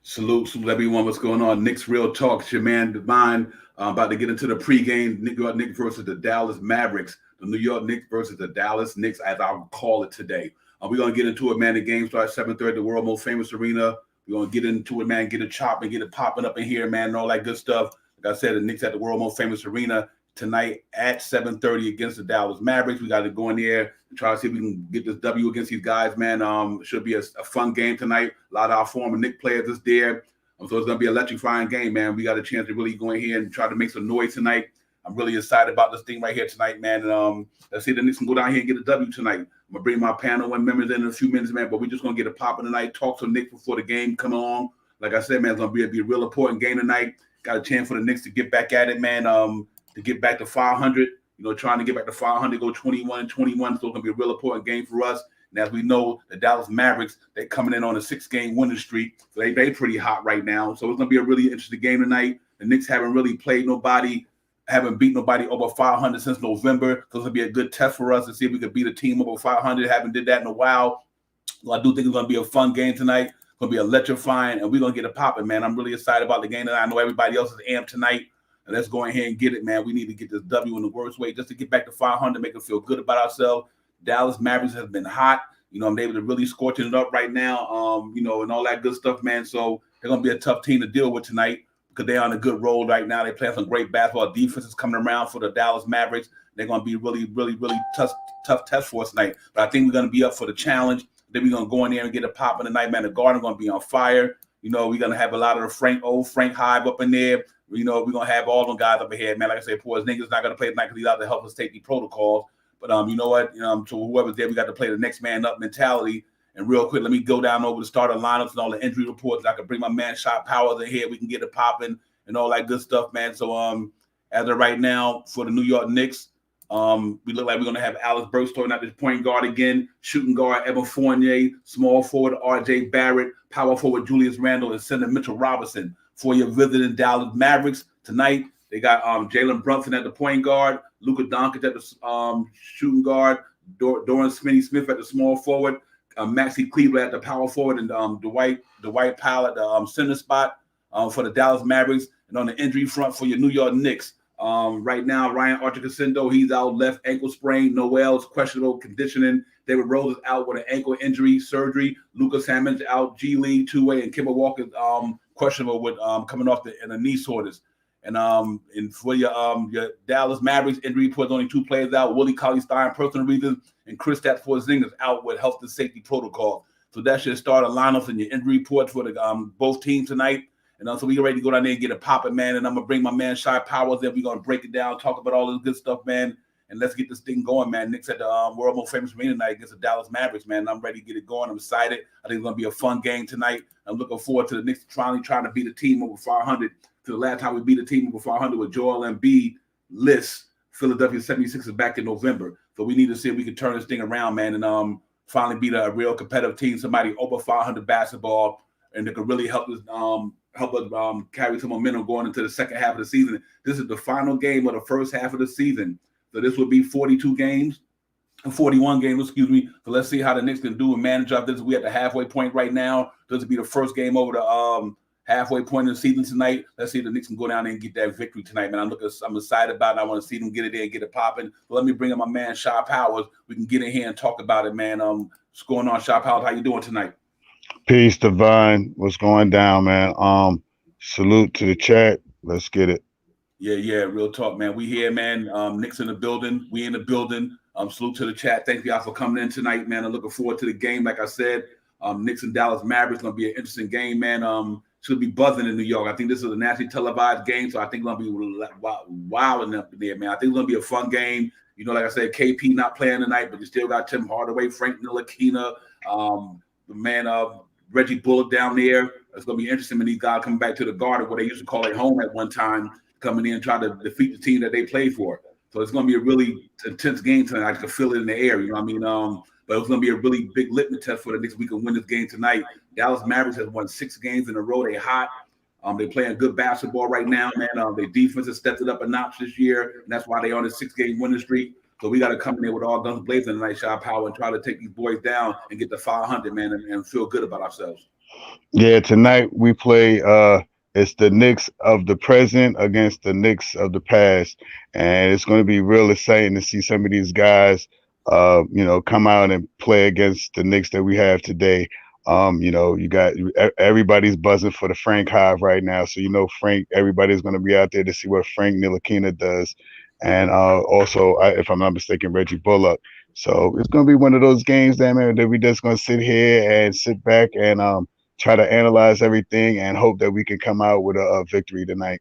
Salute everyone. What's going on? Knicks Real Talk. It's your man, Divine. About to get into the pregame. New York Knicks versus the Dallas Mavericks. The New York Knicks versus the Dallas Knicks, as I will call it today. We're going to get into it, man. The game starts 7:30, the world most famous arena. We're going to get into it, man. Get it chopping, get it popping up in here, man, and all that good stuff. Like I said, the Knicks at the world most famous arena tonight at 7:30 against the Dallas Mavericks. We got to go in there and try to see if we can get this W against these guys, man. Should be a fun game tonight. A lot of our former Knicks players is there. So it's going to be an electrifying game, man. We got a chance to really go in here and try to make some noise tonight. I'm really excited about this thing right here tonight, man. And let's see if the Knicks can go down here and get a W tonight. I'm going to bring my panel and members in a few minutes, man, but we're just going to get it popping tonight, talk some Knicks before the game come along. Like I said, man, it's going to be a real important game tonight. Got a chance for the Knicks to get back at it, man, to get back to 500, trying to get back to 500, go 21-21. So it's going to be a real important game for us. And as we know, the Dallas Mavericks, they're coming in on a 6-game winning streak. So they pretty hot right now. So it's going to be a really interesting game tonight. The Knicks haven't really played nobody, haven't beat nobody over 500 since November. So it's going to be a good test for us to see if we could beat a team over 500. Haven't did that in a while. So I do think it's going to be a fun game tonight. It's going to be electrifying, and we're going to get it popping, man. I'm really excited about the game tonight. I know everybody else is amped tonight. And let's go ahead and get it, man. We need to get this W in the worst way just to get back to 500, make us feel good about ourselves. Dallas Mavericks has been hot. I'm able to really scorching it up right now, and all that good stuff, man. So they're going to be a tough team to deal with tonight because they're on a good roll right now. They're playing some great basketball. Defense is coming around for the Dallas Mavericks. They're going to be really, really, really tough test for us tonight. But I think we're going to be up for the challenge. Then we're going to go in there and get it popping tonight, man. The Garden going to be on fire. We're going to have a lot of the Frank Hive up in there. We're going to have all them guys up ahead, man. Like I said, Porzingis not going to play tonight because he's out to help us take these protocols. But you know what? So whoever's there, we got to play the next man up mentality. And real quick, let me go down over the starting lineups and all the injury reports. I can bring my man Shot Powers in here. We can get it popping and all that good stuff, man. So as of right now, for the New York Knicks, we look like we're going to have Alex Burks starting at the point guard again, shooting guard Evan Fournier, small forward R.J. Barrett, power forward Julius Randle, and center Mitchell Robinson. For your visiting Dallas Mavericks tonight, they got Jalen Brunson at the point guard, Luka Doncic at the shooting guard, Dorian Finney-Smith at the small forward, Maxi Kleber at the power forward, and Dwight Powell at the center spot for the Dallas Mavericks. And on the injury front for your New York Knicks, right now, Ryan Archibald, he's out left ankle sprain. Noel's questionable conditioning. David Rose is out with an ankle injury surgery. Lucas Hammond's out G League 2-way, and Kemba Walker's questionable with coming off the knee soreness. And for your Dallas Mavericks, injury reports only 2 players out: Willie Cauley-Stein, personal reasons, and Kristaps Porzingis out with health and safety protocol. So that should start a lineup in your injury reports for the both teams tonight. And so we ready to go down there and get it popping, man. And I'm gonna bring my man Shy Powers in. We're gonna break it down, talk about all this good stuff, man. And let's get this thing going, man. Knicks at the world most famous arena tonight against the Dallas Mavericks, man. And I'm ready to get it going. I'm excited. I think it's gonna be a fun game tonight. I'm looking forward to the Knicks trying to beat a team over 500. To the last time we beat a team over 500 with Joel Embiid, Philadelphia 76ers back in November. So we need to see if we can turn this thing around, man, and finally beat a real competitive team, somebody over 500 basketball, and that could really help us carry some momentum going into the second half of the season. This is the final game of the first half of the season. So this will be 41 games, So let's see how the Knicks can do and manage up this. We at the halfway point right now. This will be the first game over the halfway point of the season tonight. Let's see if the Knicks can go down there and get that victory tonight, man. I'm excited about it. I want to see them get it there and get it popping. But let me bring in my man, Shy Powers. We can get in here and talk about it, man. What's going on, Shy Powers? How you doing tonight? Peace, Divine. What's going down, man? Salute to the chat. Let's get it. Yeah, real talk, man. We here, man. Knicks in the building. We in the building. Salute to the chat. Thank y'all for coming in tonight, man. I'm looking forward to the game. Like I said, Knicks and Dallas Mavericks going to be an interesting game, man. Should be buzzing in New York. I think this is a nationally televised game, so I think it's going to be wild enough there, man. I think it's going to be a fun game. Like I said, KP not playing tonight, but you still got Tim Hardaway, Frank Ntilikina, the man Reggie Bullock down there. It's going to be interesting when these guys come back to the Garden, what they used to call it home at one time, coming in and try to defeat the team that they played for. So it's going to be a really intense game tonight. I can feel it in the air, you know what I mean? But it's going to be a really big litmus test for the Knicks. We can win this game tonight. Dallas Mavericks has won 6 games in a row. They hot. They're playing good basketball right now, man. Their defense has stepped it up a notch this year, and that's why they're on a 6-game winning streak. So we got to come in there with all guns blazing tonight, Shy Power, and try to take these boys down and get to 500, man, and feel good about ourselves. Yeah, tonight we play it's the Knicks of the present against the Knicks of the past. And it's gonna be real exciting to see some of these guys come out and play against the Knicks that we have today. You got everybody's buzzing for the Frank Hive right now. So Frank, everybody's gonna be out there to see what Frank Ntilikina does. And also, if I'm not mistaken, Reggie Bullock. So it's gonna be one of those games, that man, that we just gonna sit here and sit back and try to analyze everything and hope that we can come out with a victory tonight.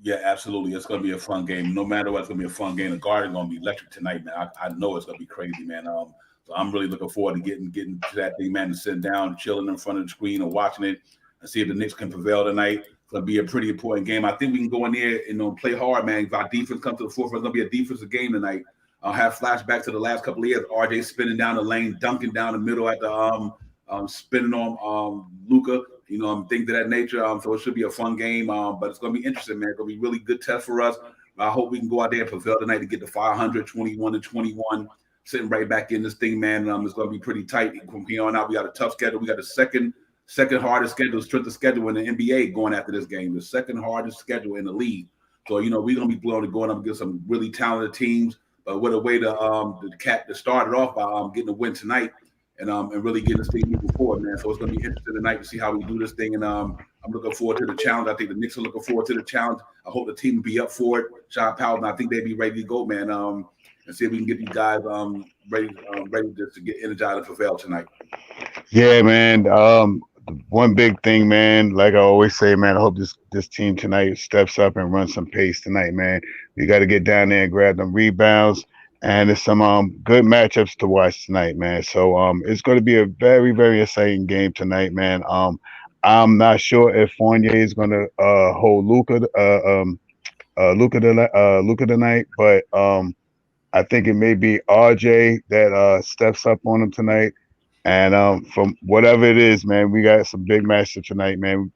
Yeah, absolutely. It's going to be a fun game. No matter what, it's going to be a fun game. The Garden going to be electric tonight, man. I know it's going to be crazy, man. So I'm really looking forward to getting to that thing, man, and sitting down, chilling in front of the screen and watching it and see if the Knicks can prevail tonight. It's going to be a pretty important game. I think we can go in there and play hard, man. If our defense comes to the forefront, it's going to be a defensive game tonight. I'll have flashbacks to the last couple of years. RJ spinning down the lane, dunking down the middle at the spinning on Luca. Things of that nature. So it should be a fun game. But it's going to be interesting, man. It's going to be a really good test for us. I hope we can go out there and prevail tonight to get to 500, 21-21, sitting right back in this thing, man. It's going to be pretty tight from here on out. We got a tough schedule. We got the second hardest schedule, strength of schedule in the NBA going after this game. The second hardest schedule in the league. So we're going to be going up against some really talented teams. But what a way to start it off by getting a win tonight. And really getting this thing moving forward, man. So it's going to be interesting tonight to see how we do this thing. And I'm looking forward to the challenge. I think the Knicks are looking forward to the challenge. I hope the team will be up for it. Sean Powell, and I think they'd be ready to go, man. And see if we can get these guys ready to get energized and prevail tonight. Yeah, man. One big thing, man, like I always say, man, I hope this team tonight steps up and runs some pace tonight, man. We got to get down there and grab them rebounds. And there's some good matchups to watch tonight, man. So it's going to be a very, very exciting game tonight, man. I'm not sure if Fournier is going to hold Luca tonight, but I think it may be RJ that steps up on him tonight. And from whatever it is, man, we got some big matchup tonight, man.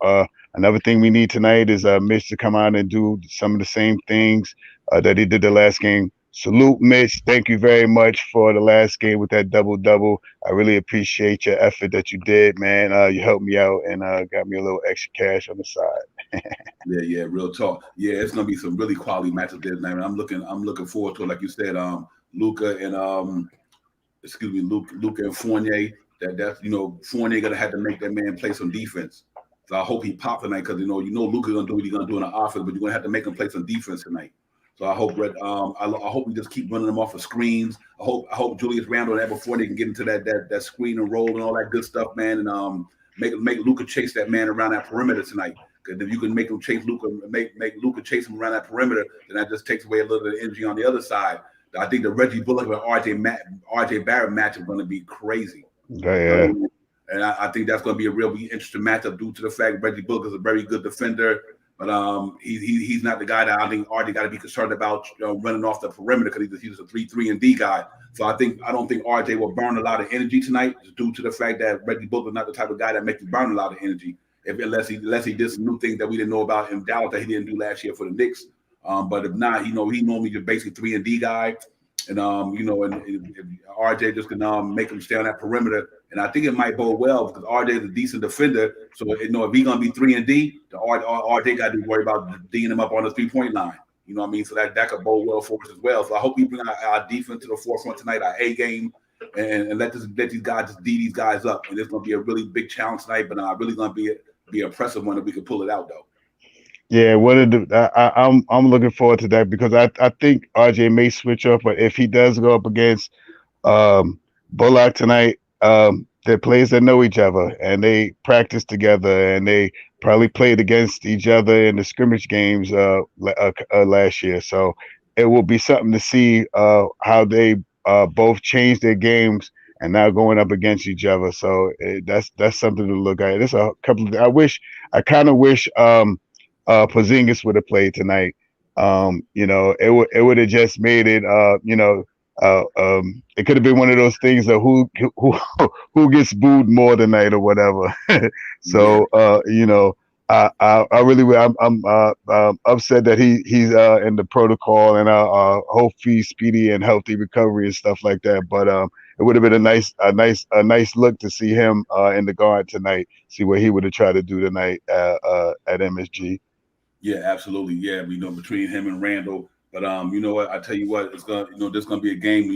Another thing we need tonight is Mitch to come out and do some of the same things that he did the last game. Salute, Mitch. Thank you very much for the last game with that double-double. I really appreciate your effort that you did, man. You helped me out and got me a little extra cash on the side. Yeah, real talk. Yeah, it's gonna be some really quality matchups there tonight. I'm looking forward to it. Like you said, Luca and Luca and Fournier. That's Fournier gonna have to make that man play some defense. So I hope he pops tonight because Luca's gonna do what he's gonna do in the offense, but you're gonna have to make him play some defense tonight. So I hope I hope we just keep running them off of screens. I hope Julius Randle that before they can get into that screen and roll and all that good stuff, man, and make Luka chase that man around that perimeter tonight. Because if you can make him chase Luka, make Luka chase him around that perimeter, then that just takes away a little bit of energy on the other side. I think the Reggie Bullock and RJ Barrett match is going to be crazy. Yeah. And I think that's going to be a really interesting matchup due to the fact Reggie Bullock is a very good defender. But he's not the guy that I think RJ got to be concerned about running off the perimeter because he's a 3-3 and D guy. So I don't think RJ will burn a lot of energy tonight due to the fact that Reggie Bullock is not the type of guy that makes you burn a lot of energy unless he did some new things that we didn't know about in Dallas that he didn't do last year for the Knicks. But if not, he normally just basically 3 and D guy. And and RJ just can make him stay on that perimeter. And I think it might bode well because RJ is a decent defender. So if he's gonna be 3 and D, the RJ got to worry about D'ing him up on the 3-point line. You know what I mean? So that could bode well for us as well. So I hope we bring our defense to the forefront tonight, our A game, and let these guys just D these guys up. And it's gonna be a really big challenge tonight, but really gonna be an impressive one if we can pull it out though. Yeah, I'm looking forward to that because I think RJ may switch up, but if he does go up against Bullock tonight, they're players that know each other and they practice together and they probably played against each other in the scrimmage games last year. So it will be something to see how they both change their games and now going up against each other. So that's something to look at. There's a couple of, I kind of wish Porzingis would have played tonight. It would have just made it. It could have been one of those things of who gets booed more tonight or whatever. So I really will. I'm upset that he's in the protocol, and hope he's speedy and healthy recovery and stuff like that. But it would have been a nice look to see him in the guard tonight. See what he would have tried to do tonight at MSG. Yeah, absolutely. Yeah, between him and Randall. But you know what? I tell you what, it's gonna there's gonna be a game.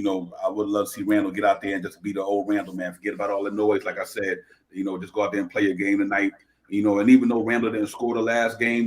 I would love to see Randall get out there and just be the old Randall, man. Forget about all the noise. Like I said, just go out there and play a game tonight. And even though Randall didn't score the last game,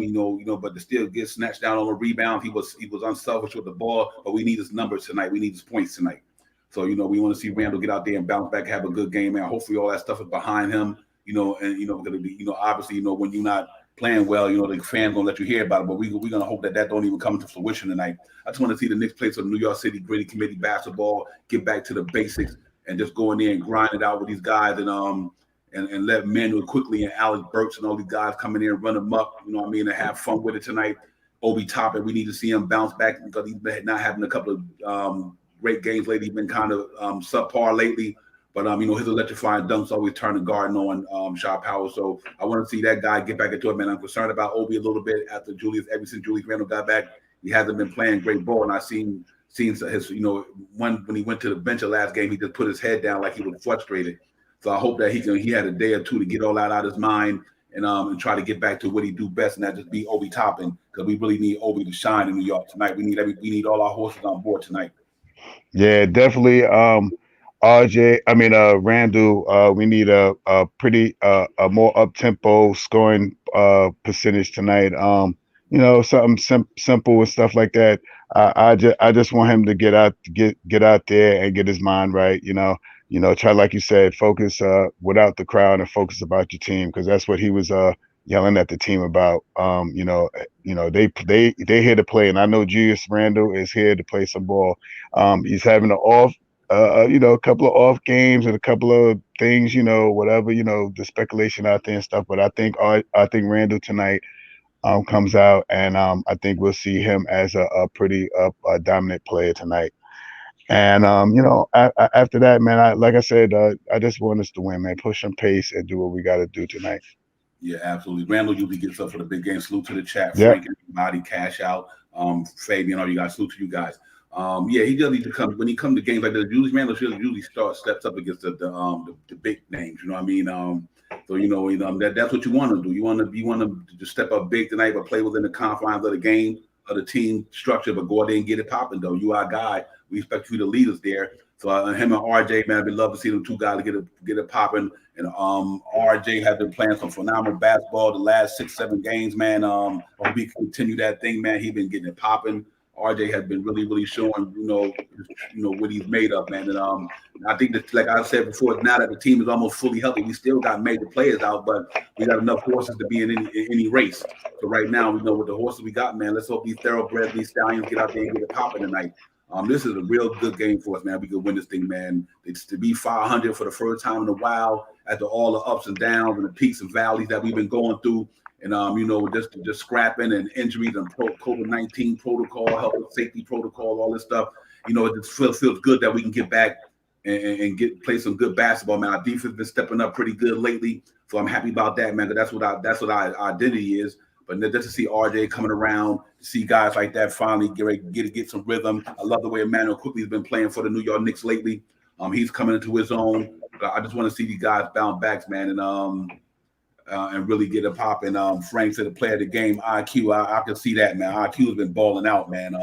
but to still get snatched down on a rebound, he was unselfish with the ball. But we need his numbers tonight. We need his points tonight. So we want to see Randall get out there and bounce back, have a good game, man. Hopefully all that stuff is behind him. And because obviously, when you're not playing well, the fans gonna let you hear about it. But we're gonna hope that don't even come to fruition tonight. I just want to see the Knicks play some New York City gritty committee basketball, get back to the basics, and just go in there and grind it out with these guys, and let Manuel quickly and Alex Burks and all these guys come in there and run them up. You know what I mean? And have fun with it tonight. Obi Toppin, we need to see him bounce back because he's been not having a couple of great games lately. He's been kind of subpar lately. But his electrifying dunks always turn the garden on Shaw Power. So I want to see that guy get back into it, man. I'm concerned about Obi a little bit after ever since Julius Randle got back. He hasn't been playing great ball, and I seen his when he went to the bench the last game, he just put his head down like he was frustrated. So I hope that he had a day or two to get all that out of his mind and try to get back to what he do best, and that just be Obi Toppin, because we really need Obi to shine in New York tonight. We need all our horses on board tonight. Yeah, definitely. Randall. We need a pretty a more up tempo scoring percentage tonight. Something simple and stuff like that. I just want him to get out there and get his mind right. Try, like you said, focus without the crowd and focus about your team, because that's what he was yelling at the team about. They here to play, and I know Julius Randle is here to play some ball. He's having an off, a couple of off games and a couple of things, whatever, the speculation out there and stuff. But I think Randall tonight comes out, and I think we'll see him as a pretty dominant player tonight. And after that, man, like I said, I just want us to win, man. Push some pace and do what we got to do tonight. Yeah, absolutely. Randall usually gets up for the big game. Salute to the chat, Yep. Frank, everybody, Cash Out, Fabian, all you guys. Salute to you guys. Yeah, he does need to come when he comes to games like this. Julius Randle usually steps up against the big names. You know what I mean? So that's what you want to do. You want to just step up big tonight, but play within the confines of the game, of the team structure. But go out there and get it popping, though. You our guy. We expect you to lead us there. So him and RJ, man, I'd love to see them two guys get it popping. And RJ has been playing some phenomenal basketball the last 6-7 games, man. Hope he continue that thing, man. He's been getting it popping. RJ has been really, really showing, what he's made of, man. And I think that, like I said before, now that the team is almost fully healthy, we still got major players out, but we got enough horses to be in any race. So right now, with the horses we got, man, let's hope these thoroughbreds, these stallions get out there and get it popping tonight. This is a real good game for us, man. We could win this thing, man. It's to be 500 for the first time in a while, after all the ups and downs and the peaks and valleys that we've been going through. And just scrapping and injuries and COVID-19 protocol, health and safety protocol, all this stuff. It just feels good that we can get back and play some good basketball, man. Our defense been stepping up pretty good lately, so I'm happy about that, man. That's what our identity is. But just to see RJ coming around, to see guys like that finally get some rhythm. I love the way Emmanuel quickly has been playing for the New York Knicks lately. He's coming into his own. I just want to see these guys bounce back, man, and really get it popping. Frank said the player of the game, IQ. I can see that, man. IQ has been balling out, man.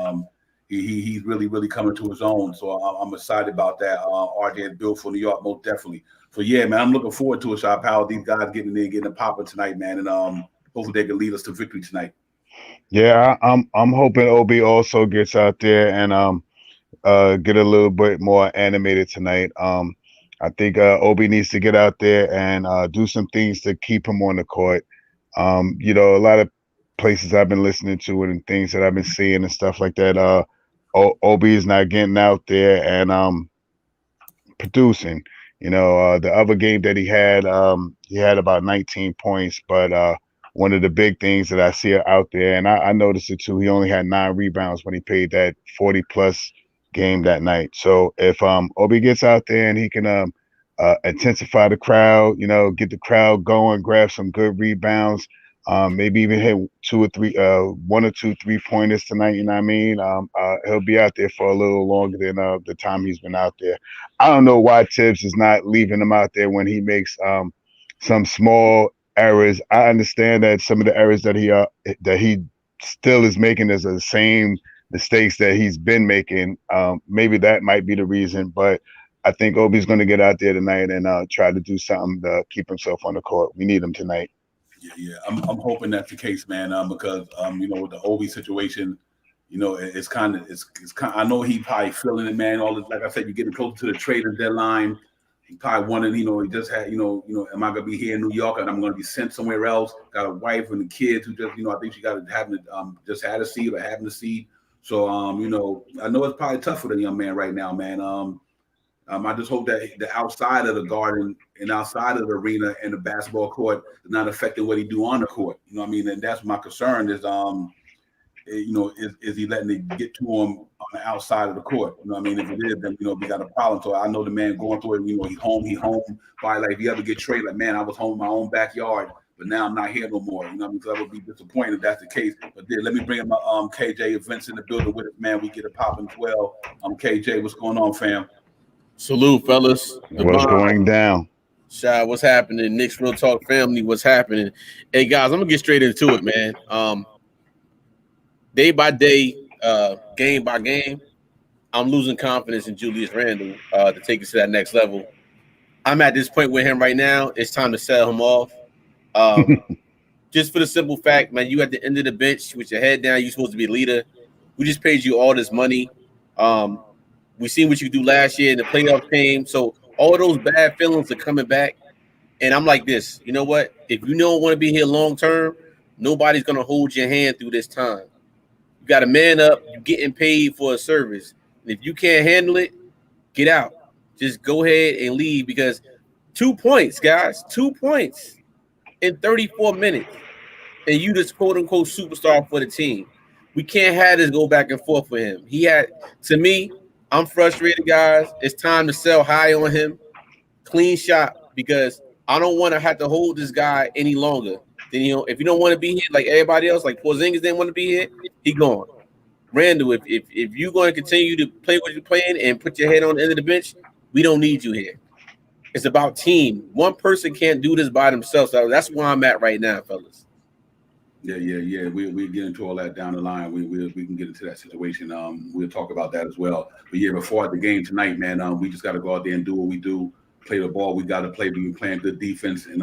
He's really, really coming to his own. So I'm excited about that. RJ is built for New York, most definitely. So yeah, man, I'm looking forward to it. Shot Power, these guys getting it popping tonight, man, and hopefully they can lead us to victory tonight. Yeah, I'm hoping Obi also gets out there and get a little bit more animated tonight. I think Obi needs to get out there and do some things to keep him on the court. A lot of places I've been listening to and things that I've been seeing and stuff like that. Obi is not getting out there and producing. The other game that he had about 19 points, but one of the big things that I see out there, and I noticed it too, he only had 9 rebounds when he played that 40 plus game that night. So if Obi gets out there and he can intensify the crowd, get the crowd going, grab some good rebounds, Maybe even hit two or three, one or two 3-pointers tonight. You know what I mean? He'll be out there for a little longer than the time he's been out there. I don't know why Tibbs is not leaving him out there when he makes some small errors. I understand that some of the errors that he still is making is the same mistakes that he's been making. Maybe that might be the reason, but I think Obi's going to get out there tonight and try to do something to keep himself on the court. We need him tonight. Yeah, yeah. I'm hoping that's the case, man. Because with the Obi situation, it's kind of it's kind. I know he probably feeling it, man. All this, like I said, you're getting closer to the trading deadline. He probably wanted, he just had, am I gonna be here in New York and I'm gonna be sent somewhere else? Got a wife and the kids who just, I think she got to having just had a seed or having a seed. So I know it's probably tough for the young man right now, man. I just hope that the outside of the garden and outside of the arena and the basketball court is not affecting what he do on the court. You know what I mean? And that's my concern is, is he letting it get to him on the outside of the court? You know what I mean? If it is, then, we got a problem. So I know the man going through it, he home. Probably like if you ever get traded, like, man, I was home in my own backyard, but now I'm not here no more. You know what I mean? Because I would be disappointed if that's the case. But then let me bring in my KJ events in the building with us, man. We get it popping as well. KJ, what's going on, fam? Salute, fellas. What's going down? Shy, what's happening? Knicks Real Talk family, what's happening? Hey, guys, I'm going to get straight into it, man. Day by day, game by game, I'm losing confidence in Julius Randle to take us to that next level. I'm at this point with him right now. It's time to sell him off. Just for the simple fact, man, you at the end of the bench with your head down. You're supposed to be a leader. We just paid you all this money. We seen what you do last year in the playoff game. So all of those bad feelings are coming back. And I'm like this, you know what? If you don't want to be here long term, nobody's going to hold your hand through this time. You got to man up. You're getting paid for a service. And if you can't handle it, get out. Just go ahead and leave because 2 points, guys, 2 points in 34 minutes. And you just quote-unquote superstar for the team. We can't have this go back and forth with him. To me, I'm frustrated, guys. It's time to sell high on him. Clean shot because I don't want to have to hold this guy any longer. Then if you don't want to be here like everybody else, like Porzingis didn't want to be here, he gone. Randall, if you're going to continue to play what you're playing and put your head on the end of the bench, we don't need you here. It's about team. One person can't do this by themselves. So that's where I'm at right now, fellas. Yeah. We'll get into all that down the line. We can get into that situation. We'll talk about that as well. But yeah, before the game tonight, man, we just got to go out there and do what we do. Play the ball. We got to play. We've been playing good defense and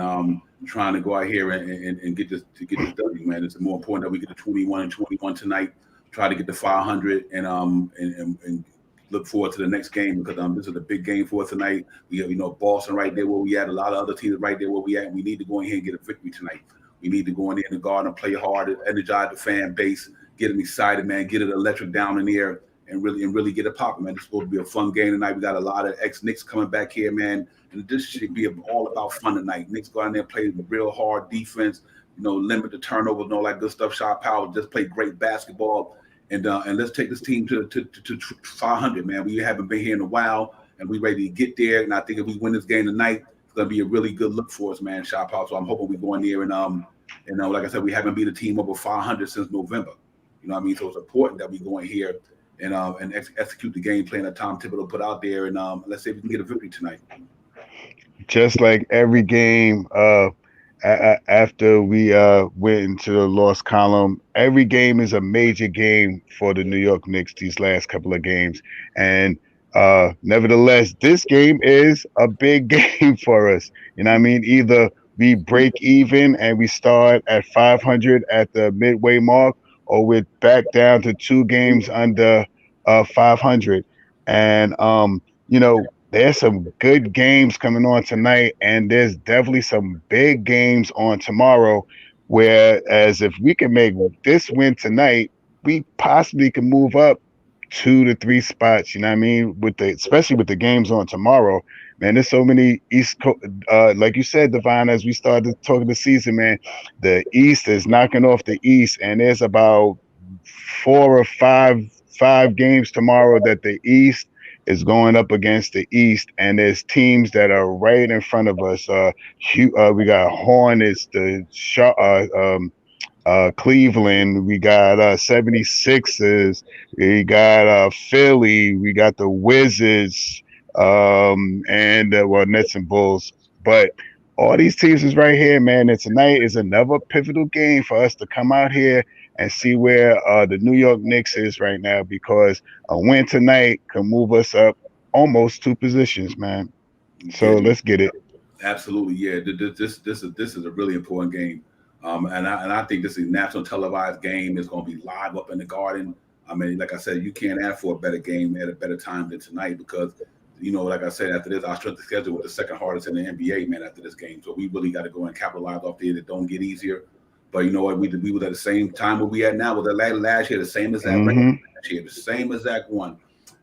trying to go out here and get this W, man. It's more important that we get the 21 and 21 tonight. Try to get the 500 and look forward to the next game because this is a big game for us tonight. We have Boston right there where we at. A lot of other teams right there where we at. We need to go in here and get a victory tonight. We need to go in there in the garden and play hard, energize the fan base, get them excited, man, get it electric down in the air, and really get it popping, man. It's supposed to be a fun game tonight. We got a lot of ex-Knicks coming back here, man, and this should be all about fun tonight. Knicks go out there and play real hard defense, limit the turnovers and all that good stuff. Shot power, just play great basketball, and let's take this team to 500, man. We haven't been here in a while, and we ready to get there. And I think if we win this game tonight, it's gonna be a really good look for us, man. Shot power. So I'm hoping we go in there and like I said, we haven't beat a team over 500 since November. You know what I mean? So it's important that we go in here and execute the game plan that Tom Thibodeau put out there. And let's see if we can get a victory tonight. Just like every game after we went into the loss column, every game is a major game for the New York Knicks these last couple of games. And nevertheless, this game is a big game for us. You know what I mean? Either we break even and we start at 500 at the midway mark, or we're back down to 2 games under 500. And there's some good games coming on tonight, and there's definitely some big games on tomorrow. Whereas if we can make this win tonight, we possibly can move up 2 to 3 spots. You know what I mean? Especially with the games on tomorrow. Man, there's so many East Coast, like you said, Devon, as we started talking the season, man, the East is knocking off the East, and there's about 4 or 5 games tomorrow that the East is going up against the East, and there's teams that are right in front of us. We got Hornets, Cleveland, we got 76ers, we got Philly, we got the Wizards, and Nets and Bulls. But all these teams is right here, man. And tonight is another pivotal game for us to come out here and see where the New York Knicks is right now, because a win tonight can move us up almost 2 positions, man. So let's get it. Absolutely, yeah. This is a really important game. And I think this is a national televised game. It's going to be live up in the Garden. I mean, like I said, you can't ask for a better game at a better time than tonight, because, like I said, after this, our strength of schedule was the second hardest in the NBA, man, after this game. So we really got to go and capitalize off there. That don't get easier. But you know what? We was at the same time where we at now with the last year, the same exact record last year, the same exact one.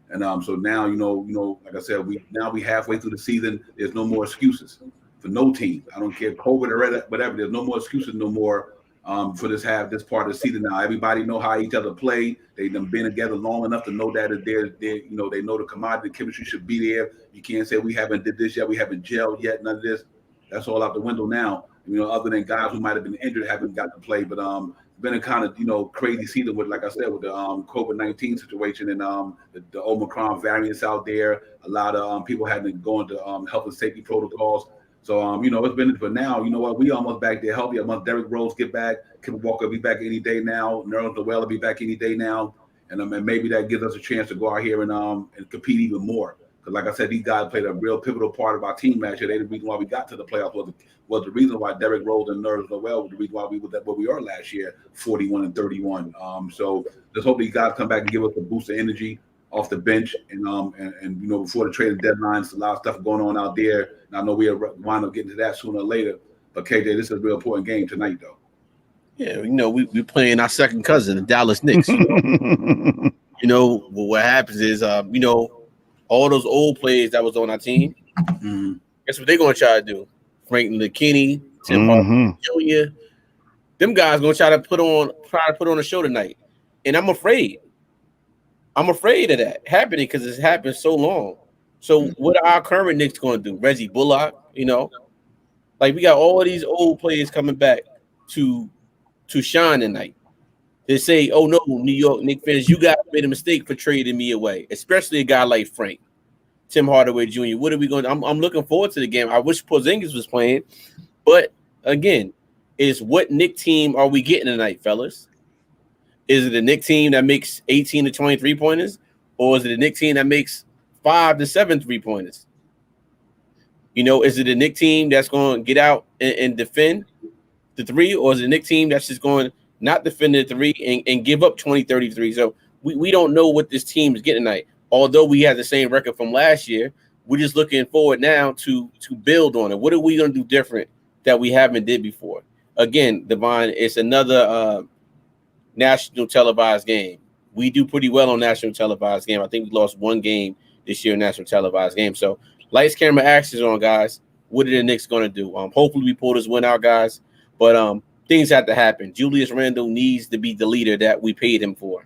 And so now, like I said, we halfway through the season. There's no more excuses for no team. I don't care COVID or whatever. There's no more excuses no more for this part of the season now. Everybody know how each other play. They've been together long enough to know that they know the commodity chemistry should be there. You can't say we haven't did this yet, we haven't gelled yet, none of this. That's all out the window now. Other than guys who might have been injured haven't got to play, but been a kind of crazy season with, like I said, with the COVID-19 situation and the Omicron variants out there. A lot of people had to go into health and safety protocols. So it's been, but now you know what, we almost back there healthy. Once Derrick Rose get back, Kemba Walker will be back any day now. Nerlens Noel will be back any day now, and maybe that gives us a chance to go out here and compete even more. Because like I said, these guys played a real pivotal part of our team last year. They the reason why we got to the playoffs was the reason why Derrick Rose and Nerlens Noel was the reason why we were where we are last year, 41-31. So let's hope these guys come back and give us a boost of energy off the bench. And before the trade deadline, a lot of stuff going on out there. And I know we'll wind up getting to that sooner or later. But KJ, this is a real important game tonight, though. Yeah, we're playing our second cousin, the Dallas Knicks. What happens is, all those old players that was on our team, guess what they're gonna try to do? Frank McKinney, Tim Hardaway Jr. Them guys gonna try to put on a show tonight, and I'm afraid of that happening because it's happened so long. So what are our current Knicks gonna do? Reggie Bullock, like we got all these old players coming back to shine tonight. They say, "Oh no, New York Knicks fans, you guys made a mistake for trading me away," especially a guy like Frank, Tim Hardaway Jr. What are we going to I'm looking forward to the game. I wish Porzingis was playing, but again, what Knicks team are we getting tonight, fellas? Is it a Knicks team that makes 18 to 23 pointers, or is it a Knicks team that makes 5 to 7 3-pointers? Is it a Knicks team that's going to get out and defend the three, or is it a Knicks team that's just going to not defend the three and give up 20, 33? So we don't know what this team is getting tonight. Although we had the same record from last year, we're just looking forward now to build on it. What are we going to do different that we haven't did before? Again, Devon, it's another national televised game. We do pretty well on national televised game. I think we lost one game this year in national televised game. So lights, camera, action on, guys. What are the Knicks going to do? Hopefully we pull this win out, guys. But things have to happen. Julius Randle needs to be the leader that we paid him for.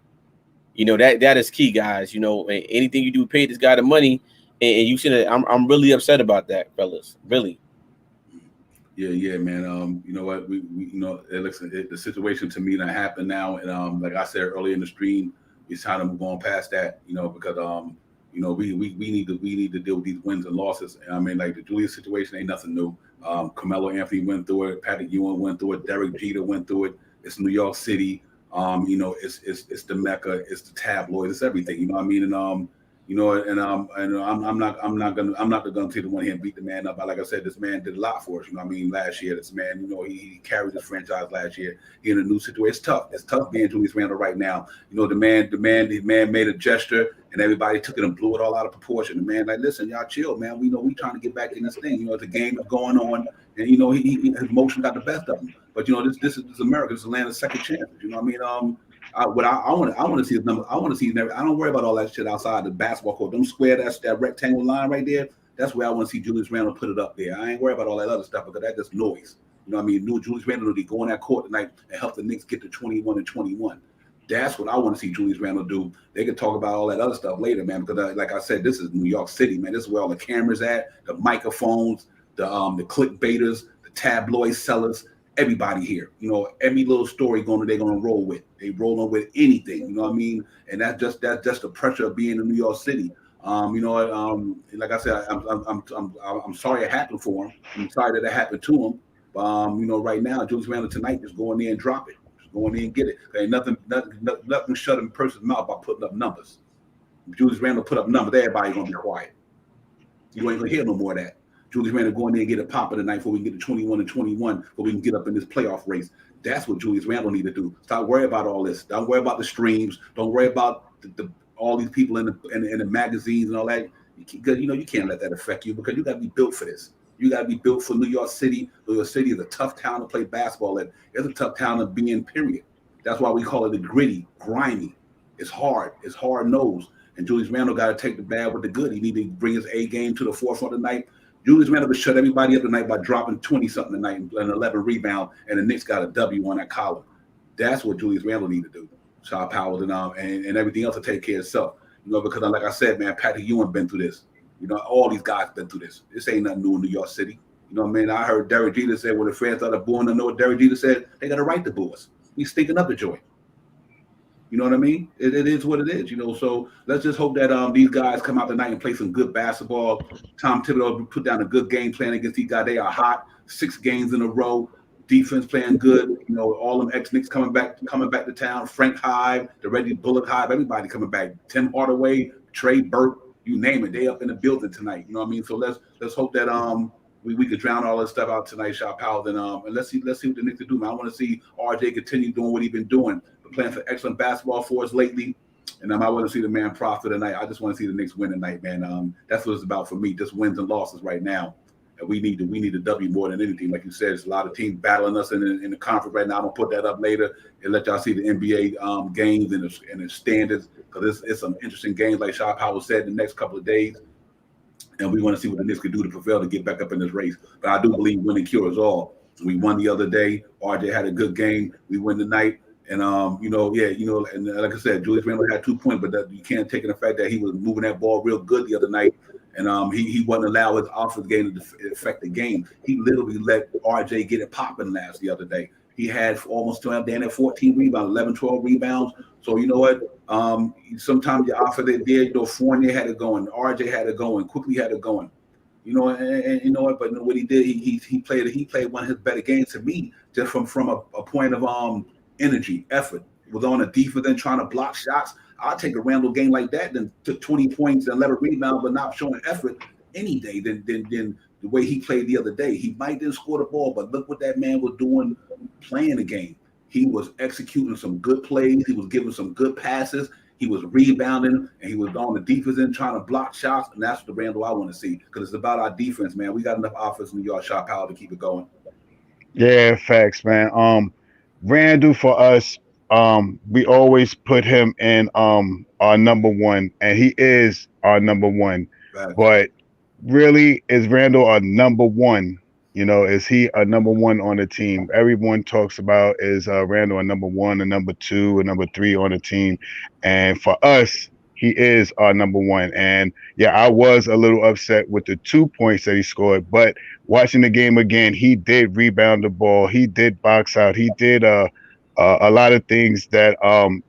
That is key, guys. Anything you do, pay this guy the money, and you should. I'm really upset about that, fellas. Really. Yeah, man. You know what? We it looks the situation to me that happened now, and like I said earlier in the stream, it's time to move on past that. Because we need to deal with these wins and losses. And I mean, like the Julius situation ain't nothing new. Carmelo Anthony went through it. Patrick Ewing went through it. Derek Jeter went through it. It's New York City. It's the Mecca. It's the tabloids. It's everything. You know what I mean? And I'm not gonna take the one here and beat the man up. But like I said, this man did a lot for us. Last year, this man, he carried this franchise last year. He in a new situation. It's tough. It's tough being Julius Randle right now. The man made a gesture, and everybody took it and blew it all out of proportion. The man, like, listen, y'all chill, man. We trying to get back in this thing. The game is going on, and his emotion got the best of him. But this is America. This is the land of second chances. You know what I mean? I want to see his number. I want to see his number. I don't worry about all that shit outside the basketball court. Them square, that rectangle line right there. That's where I want to see Julius Randle put it up there. I ain't worried about all that other stuff because that's just noise. You know what I mean? Julius Randle will go on that court tonight and help the Knicks get to 21-21. That's what I want to see Julius Randle do. They can talk about all that other stuff later, man. Because like I said, this is New York City, man. This is where all the cameras at, the microphones, the clickbaiters, the tabloid sellers, everybody here. You know, every little story they're gonna roll with. They rolling with anything. You know what I mean? And that's just the pressure of being in New York City. You know, like I said, I'm sorry it happened for him. I'm sorry that it happened to him. You know, right now, Julius Randle tonight just go in there and drop it. Just go in there and get it. There ain't nothing shut in a person's mouth by putting up numbers. If Julius Randle put up numbers, everybody's gonna be quiet. You ain't gonna hear no more of that. Julius Randle go in there and get a pop of the night before we can get to 21-21, before we can get up in this playoff race. That's what Julius Randle need to do. Stop worrying about all this. Don't worry about the streams. Don't worry about all these people in the magazines and all that. Because you can't let that affect you, because you got to be built for this. You got to be built for New York City. New York City is a tough town to play basketball in. It's a tough town to be in, period. That's why we call it the gritty, grimy. It's hard. It's hard-nosed. And Julius Randle got to take the bad with the good. He need to bring his A game to the forefront tonight. Julius Randle would shut everybody up tonight by dropping 20-something tonight and 11 rebound, and the Knicks got a W on that column. That's what Julius Randle need to do. Shaw Powell and everything else to take care of itself. You know, because like I said, man, Patrick Ewing been through this. You know, all these guys been through this. This ain't nothing new in New York City. You know what I mean? I heard Derek Jeter say, when the fans started booing, I know what Derek Jeter said, they got a right to boo us. He's stinking up the joint. You know what I mean? It is what it is, you know. So let's just hope that these guys come out tonight and play some good basketball. Tom Thibodeau put down a good game plan against these guys. They are hot. 6 games in a row. Defense playing good. You know, all them ex-Knicks coming back to town. Frank Hive, the Reggie Bullock Hive, everybody coming back. Tim Hardaway, Trey Burke, you name it. They up in the building tonight. You know what I mean? So let's hope that we could drown all this stuff out tonight, Shaw Powell, and let's see what the Knicks do, man. I want to see RJ continue doing what he's been doing. Been playing for excellent basketball for us lately. And I want to see the man profit tonight. I just want to see the Knicks win tonight, man. That's what it's about for me, just wins and losses right now. And we need a W more than anything. Like you said, there's a lot of teams battling us in the conference right now. I'm gonna put that up later and let y'all see the NBA games and the standards, because it's some interesting games, like Shaw Powell said, in the next couple of days. And we want to see what the Knicks can do to prevail to get back up in this race. But I do believe winning cures all. We won the other day. RJ had a good game. We win tonight. And and like I said, Julius Randle had 2 points, but you can't take the fact that he was moving that ball real good the other night, and he wasn't allowed his offensive game to affect the game. He literally let RJ get it popping the other day. He had almost 14 rebounds, 11, 12 rebounds. So you know what? Sometimes your offense there, Fournier had it going, RJ had it going, quickly had it going. You know, and you know what? But what he did, he played one of his better games to me, just from a point of energy, effort. Was on a defense and trying to block shots. I'll take a Randle game like that than to 20 points and 11 rebounds, but not showing effort any day than the way he played the other day. He might didn't score the ball, but look what that man was doing playing the game. He was executing some good plays. He was giving some good passes. He was rebounding, and he was on the defense end trying to block shots. And that's the Randle I want to see, because it's about our defense, man. We got enough offense in New York, Shaw Powell, to keep it going. Yeah, facts, man. Randle for us, we always put him in our number one, and he is our number one. Facts. But really, is Randle our number one? You know, is he a number one on the team? Everyone talks about is Randle a number one, a number two, a number three on the team, and for us, he is our number one. And yeah, I was a little upset with the 2 points that he scored, but watching the game again, he did rebound the ball, he did box out, he did a lot of things that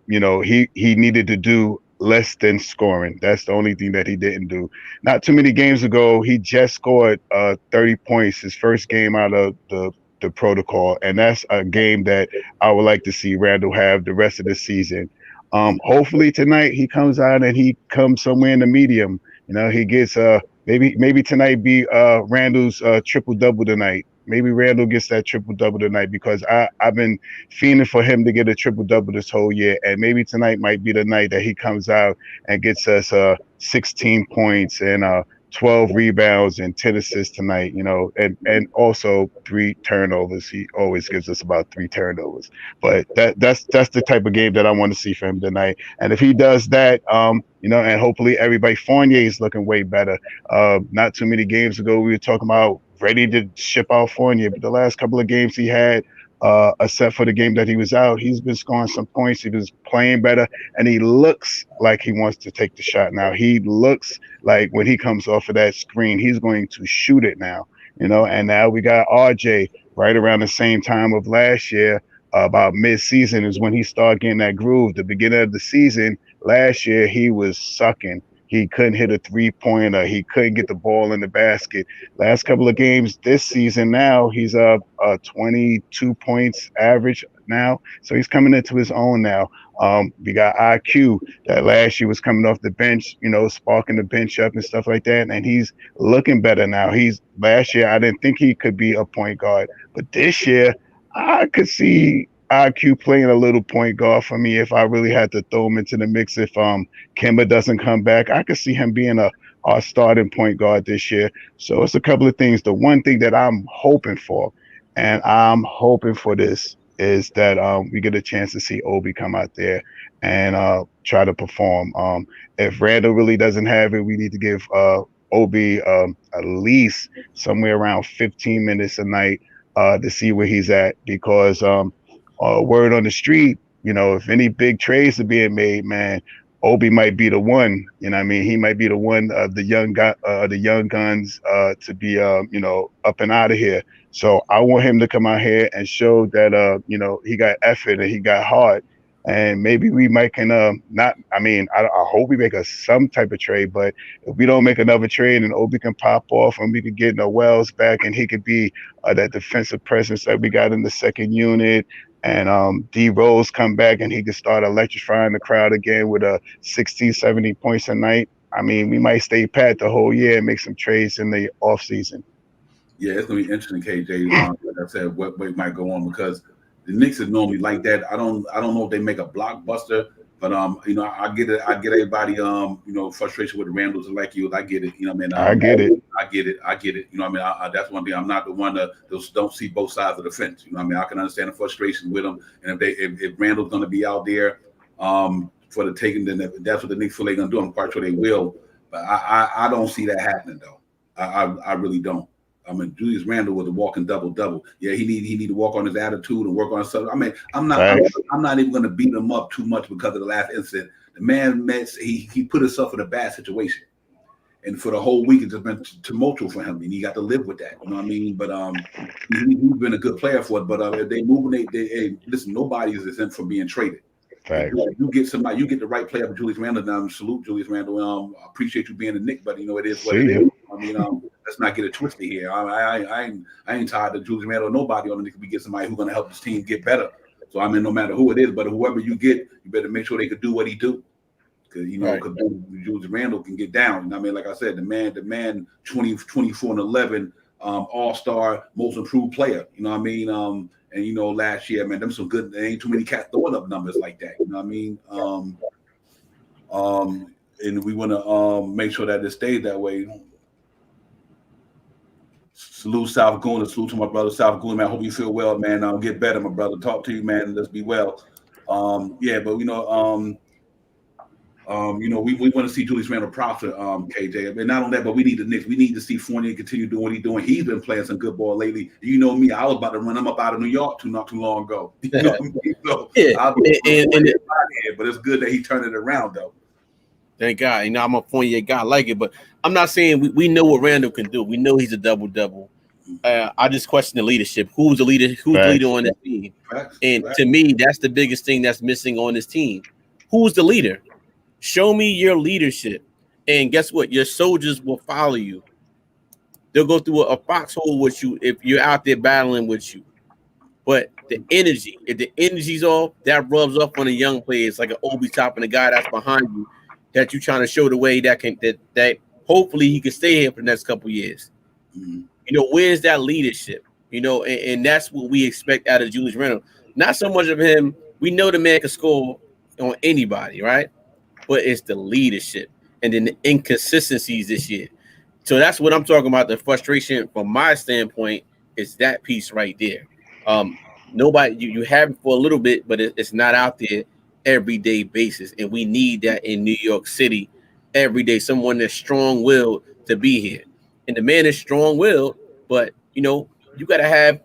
he needed to do less than scoring. That's the only thing that he didn't do. Not too many games ago, he just scored 30 points, his first game out of the protocol, and that's a game that I would like to see Randle have the rest of the season. Hopefully tonight he comes out and he comes somewhere in the medium. You know, he gets maybe tonight be Randle's triple double tonight. Maybe Randle gets that triple double tonight, because I've been fiending for him to get a triple double this whole year, and maybe tonight might be the night that he comes out and gets us 16 points and 12 rebounds and 10 assists tonight, you know, and also 3 turnovers. He always gives us about 3 turnovers. But that's the type of game that I want to see from him tonight. And if he does that, and hopefully everybody, Fournier is looking way better. Not too many games ago, we were talking about ready to ship out Fournier, but the last couple of games he had, except for the game that he was out, he's been scoring some points. He was playing better, and he looks like he wants to take the shot now. He looks like when he comes off of that screen, he's going to shoot it now. And now we got RJ right around the same time of last year. About mid-season is when he started getting that groove. The beginning of the season last year, he was sucking. He couldn't hit a three-pointer. He couldn't get the ball in the basket. Last couple of games this season now, he's up 22 points average now. So he's coming into his own now. We got IQ that last year was coming off the bench, sparking the bench up and stuff like that. And he's looking better now. Last year, I didn't think he could be a point guard. But this year, I could see IQ playing a little point guard for me if I really had to throw him into the mix. If Kemba doesn't come back, I could see him being our starting point guard this year. So it's a couple of things. The one thing that I'm hoping for, and I'm hoping for this, is that we get a chance to see Obi come out there and try to perform. If Randall really doesn't have it, we need to give Obi at least somewhere around 15 minutes a night to see where he's at, because word on the street, if any big trades are being made, man, Obi might be the one. He might be the one of the young guns to be up and out of here. So I want him to come out here and show that he got effort and he got heart. And maybe we might not. I hope we make some type of trade. But if we don't make another trade and Obi can pop off and we can get Wells back and he could be that defensive presence that we got in the second unit, and D Rose come back and he can start electrifying the crowd again with 60, 70 points a night, we might stay pat the whole year and make some trades in the off season. Yeah, it's gonna be interesting, KJ. Like I said, what might go on, because the Knicks is normally like that. I don't know if they make a blockbuster, but I get it. I get everybody frustration with the Randalls like you. I get it. I get it. I get it. That's one thing. I'm not the one that don't see both sides of the fence. I can understand the frustration with them. And if Randall's going to be out there for the taking, then that's what the Knicks feel they're going to do. I'm quite sure they will. But I don't see that happening though. I really don't. Julius Randle was a walking double-double. Yeah, he need to work on his attitude and work on himself. I'm not even going to beat him up too much because of the last incident. The man he put himself in a bad situation, and for the whole week it's just been tumultuous for him, and he got to live with that. But he's been a good player for it. But if they move, listen, nobody is exempt from being traded. Right. You get somebody, you get the right player for Julius Randle. Now, salute Julius Randle. I appreciate you being a Knick, but it is what it is. Let's not get it twisted here. I ain't tired of Julius Randle. Nobody on the Knicks. We get somebody who's going to help this team get better. So no matter who it is, but whoever you get, you better make sure they could do what he do. Because Julius Randle can get down. Like I said, the man, 24 and 11, all-star, most improved player. And last year, man, them some good. There ain't too many cats throwing up numbers like that. And we want to make sure that it stays that way. Salute South Goon. Salute to my brother South Goon, man. I hope you feel well, man. Get better, my brother. Talk to you, man. Let's be well. We want to see Julius Randle prosper, KJ. Not only that, but we need the Knicks. We need to see Fournier continue doing what he's doing. He's been playing some good ball lately. You know me, I was about to run him up out of New York not too long ago. So but it's good that he turned it around, though. Thank God. I'm a Fournier guy, I like it, but I'm not saying we know what Randle can do. We know he's a double-double. I just question the leadership. Who's the leader? Who's the leader on this team? To me, that's the biggest thing that's missing on this team. Who's the leader? Show me your leadership, and guess what? Your soldiers will follow you. They'll go through a foxhole with you if you're out there battling with you. But the energy, if the energy's off, that rubs off on the young players like an Obi Top and the guy that's behind you that you're trying to show the way that hopefully he can stay here for the next couple of years. Mm-hmm. Where's that leadership? And that's what we expect out of Julius Randle. Not so much of him. We know the man can score on anybody, right? But it's the leadership and then the inconsistencies this year. So that's what I'm talking about. The frustration from my standpoint is that piece right there. Nobody, you have it for a little bit, but it's not out there everyday basis. And we need that in New York City every day. Someone that's strong-willed to be here. And the man is strong-willed, but, you got to have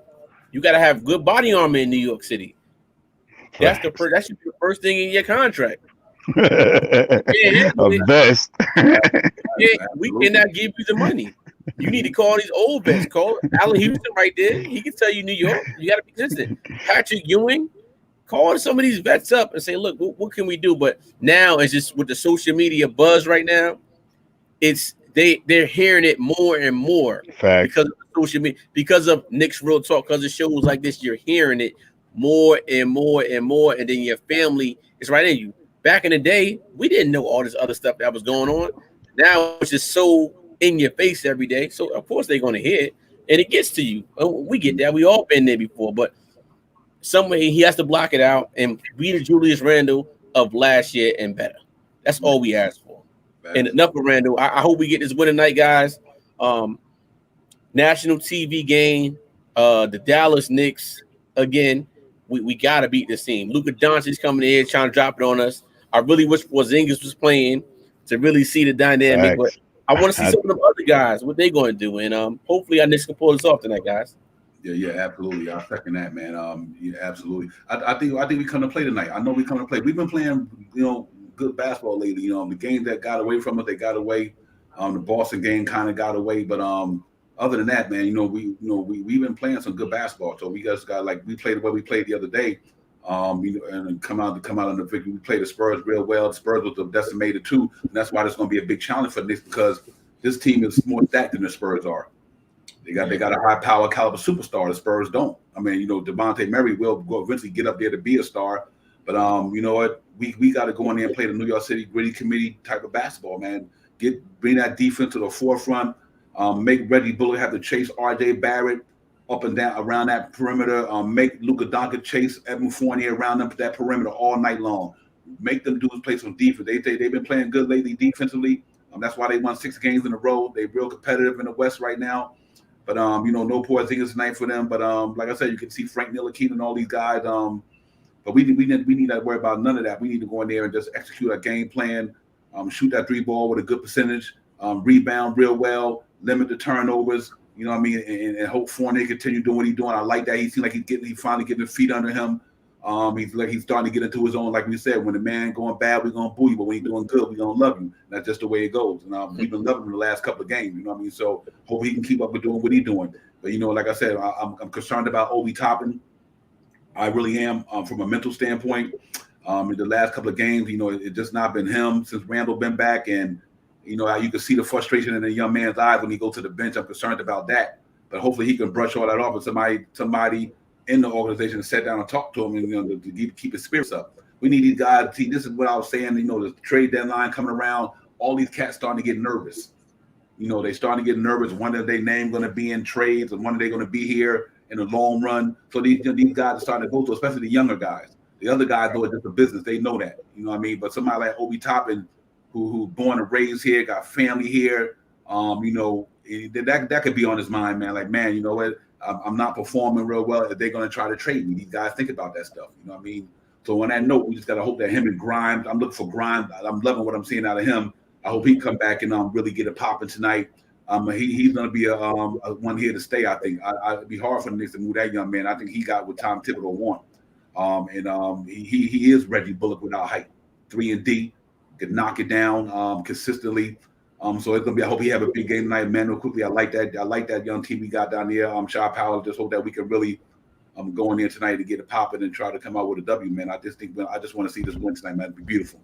You got to have good body armor in New York City. That should be the first thing in your contract. A vest. We cannot give you the money. You need to call these old vets. Call Allen Houston right there. He can tell you New York. You got to be consistent. Patrick Ewing, call some of these vets up and say, look, what can we do? But now it's just with the social media buzz right now, it's they're hearing it more and more. Facts. Because of social media, because of Knicks Real Talk, because of shows like this, you're hearing it more and more and more, and then your family is right in you. Back in the day, we didn't know all this other stuff that was going on. Now it's just so in your face every day. So of course they're going to hear it, and it gets to you. We get that. We all been there before, but some way he has to block it out and be the Julius Randle of last year and better. That's all we ask for. And enough of Randle. I hope we get this win tonight, guys. National TV game, the Dallas Knicks again. We gotta beat this team. Luka Doncic's coming in trying to drop it on us. I really wish Porzingis was playing to really see the dynamic, but I want to see some of them other guys what they going to do, and hopefully our Knicks can pull this off tonight, guys. Yeah, absolutely. I second that, man. Yeah, absolutely. I think we come to play tonight. I know we come to play. We've been playing, good basketball lately. The games that got away from us, they got away. The Boston game kind of got away, but other than that, man, we've been playing some good basketball. So we just got we played the way we played the other day. And come out on the victory. We played the Spurs real well. The Spurs was the decimated too, and that's why there's going to be a big challenge for Knicks because this team is more stacked than the Spurs are. They got a high power caliber superstar. The Spurs don't. I mean, Devontae Murray will go eventually get up there to be a star, but you know what? We got to go in there and play the New York City gritty committee type of basketball, man. Bring that defense to the forefront. Make Reggie Bullock have to chase R.J. Barrett up and down around that perimeter. Make Luka Doncic chase Evan Fournier around them that perimeter all night long. Make them play some defense. They've been playing good lately defensively. That's why they won 6 games in a row. They're real competitive in the West right now. But no Porzingis tonight for them. But like I said, you can see Frank Ntilikina and all these guys. But we need not to worry about none of that. We need to go in there and just execute our game plan. Shoot that 3 ball with a good percentage. Rebound real well. Limit the turnovers. You know what I mean? And hope Fournier continue doing what he's doing. I like that. He seems like he's finally getting his feet under him. He's starting to get into his own. Like we said, when the man going bad, we're gonna boo you, but when he's doing good, we're gonna love you. That's just the way it goes. And we've been loving him the last couple of games. You know what I mean? So hope he can keep up with doing what he's doing. But like I said, I'm concerned about Obi Toppin. I really am from a mental standpoint. In the last couple of games, it's just not been him since Randall been back, and you can see the frustration in the young man's eyes when he goes to the bench. I'm concerned about that, but hopefully he can brush all that off with somebody in the organization to sit down and talk to him and to keep his spirits up. We need these guys. See, this is what I was saying. The trade deadline coming around, all these cats starting to get nervous. They starting to get nervous. When are their name going to be in trades, and when are they going to be here in the long run? So these guys are starting to go to, especially the younger guys. The other guys, though, it's just a business. They know that. You know what I mean? But somebody like Obi Toppin, who born and raised here, got family here, that could be on his mind, man. Like, man, you know what? I'm not performing real well. If they're going to try to trade me, these guys think about that stuff. You know what I mean? So on that note, we just got to hope that him and Grimes, I'm looking for Grimes. I'm loving what I'm seeing out of him. I hope he come back and really get it popping tonight. He's going to be a one here to stay, I think. It'd be hard for the Knicks to move that young man. I think he got what Tom Thibodeau want. He is Reggie Bullock without height. 3 and D. Could knock it down consistently. So it's gonna be. I hope he have a big game tonight, Manuel. Quickly, I like that. I like that young team we got down there. Shaw Powell. Just hope that we can really go in there tonight to get it popping and try to come out with a W, man. I just want to see this win tonight, man. It'd be beautiful.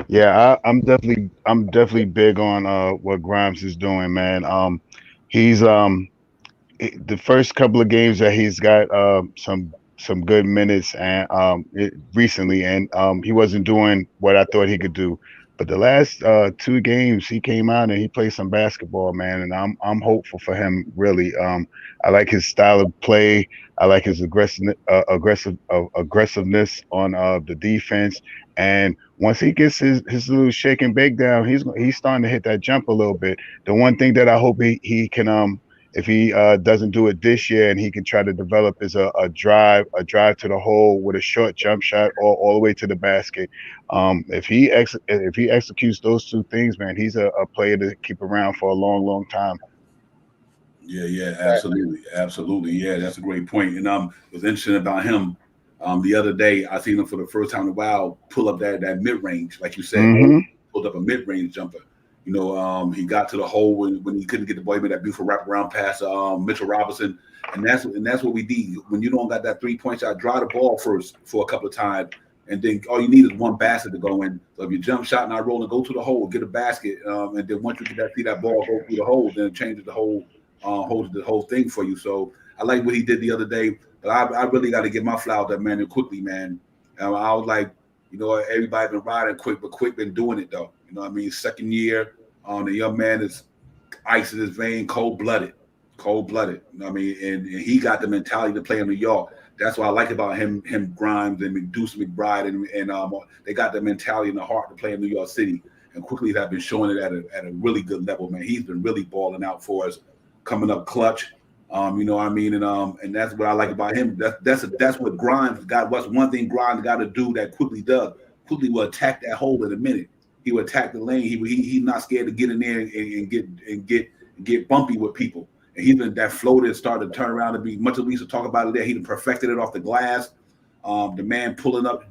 Yeah, I'm definitely big on what Grimes is doing, man. He's the first couple of games that he's got some good minutes and recently, and he wasn't doing what I thought he could do. But the last 2 games, he came out and he played some basketball, man. And I'm hopeful for him, really. I like his style of play. I like his aggressiveness on the defense. And once he gets his little shake and bake down, he's starting to hit that jump a little bit. The one thing that I hope he can if he doesn't do it this year and he can try to develop is a drive to the hole with a short jump shot or all the way to the basket. If he executes those 2 things, man, he's a player to keep around for a long, long time. Yeah, absolutely. Yeah, that's a great point. And it was interesting about him. The other day, I seen him for the first time in a while pull up that mid range, like you said, pulled up a mid range jumper. He got to the hole when he couldn't get the ball. He made that beautiful wraparound pass to Mitchell Robinson, and that's what we need. When you don't got that 3-point shot, draw the ball first for a couple of times, and then all you need is one basket to go in. So if you jump shot not rolling, go to the hole, get a basket, and then once you see that ball go through the hole, then it changes the whole holds the whole thing for you. So I like what he did the other day, but I really got to give my flowers to that man quickly, man. I was like, everybody been riding Quick, but Quick been doing it though. You know what I mean? Second year, the young man is ice in his vein, cold blooded. You know what I mean? And he got the mentality to play in New York. That's what I like about him Grimes and Deuce McBride, and they got the mentality and the heart to play in New York City. And quickly have been showing it at a really good level, man. He's been really balling out for us, coming up clutch. You know what I mean? And that's what I like about him. That's what Grimes got. What's one thing Grimes got to do that Quickly does? Quickly will attack that hole in a minute. He will attack the lane. He's not scared to get in there and get bumpy with people. And he's been that floater started to turn around and be much as we used to talk about it there. He perfected it off the glass. The man pulling up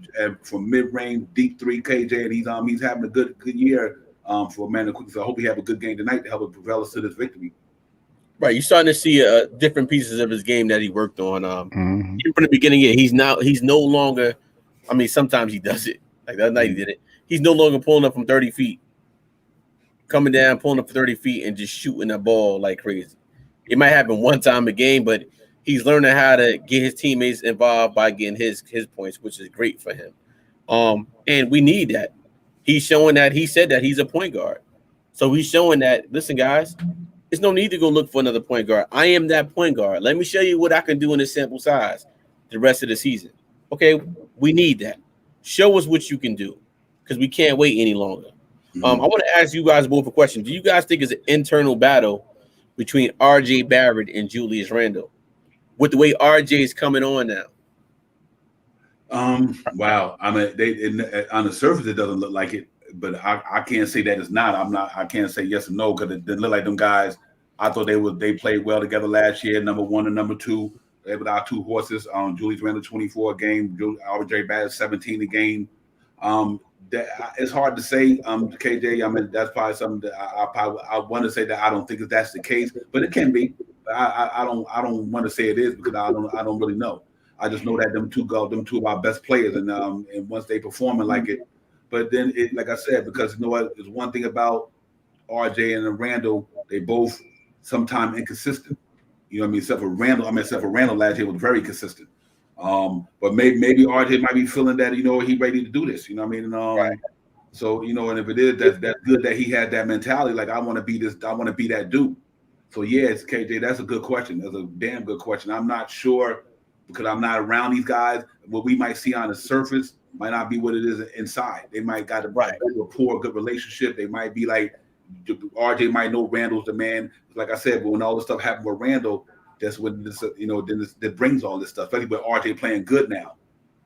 from mid range, deep three, KJ, and he's having a good year for a man to Quickly. So I hope he have a good game tonight to help propel us to this victory. Right, you're starting to see different pieces of his game that he worked on. Even from the beginning, he's no longer. I mean, sometimes he does it. Like that night he did it. He's no longer pulling up from 30 feet, coming down, pulling up for 30 feet, and just shooting the ball like crazy. It might happen one time a game, but he's learning how to get his teammates involved by getting his points, which is great for him. And we need that. He's showing that he said that he's a point guard. So he's showing that, listen, guys, there's no need to go look for another point guard. I am that point guard. Let me show you what I can do in this sample size the rest of the season. Okay, we need that. Show us what you can do because we can't wait any longer. I want to ask you guys both a question. Do you guys think it's an internal battle between RJ Barrett and Julius Randle with the way RJ is coming on now? Wow. I mean, on the surface, it doesn't look like it, but I can't say that it's not. I can't say yes or no because it didn't look like them guys. I thought they played well together last year, number one and number two. They were our two horses. Julius Randle 24 a game, RJ Barrett 17 a game. It's hard to say, KJ. I mean, that's probably something that I want to say that I don't think that's the case, but it can be. I don't want to say it is because I don't really know. I just know that them two of our best players, and once they performing like it, but then like I said, because you know what, there's one thing about RJ and Randle, they both sometimes inconsistent. You know what I mean? Except for Randle last year was very consistent. But maybe RJ might be feeling that, he ready to do this. You know what I mean? Right. So, and if it is, that's good that he had that mentality. Like, I want to be this, I want to be that dude. So, yes, KJ, that's a good question. That's a damn good question. I'm not sure because I'm not around these guys. What we might see on the surface might not be what it is inside. They might got a good rapport, good relationship. They might be like, RJ might know Randle's the man. Like I said, but when all this stuff happened with Randle, that's when this, that brings all this stuff. Especially with RJ playing good now.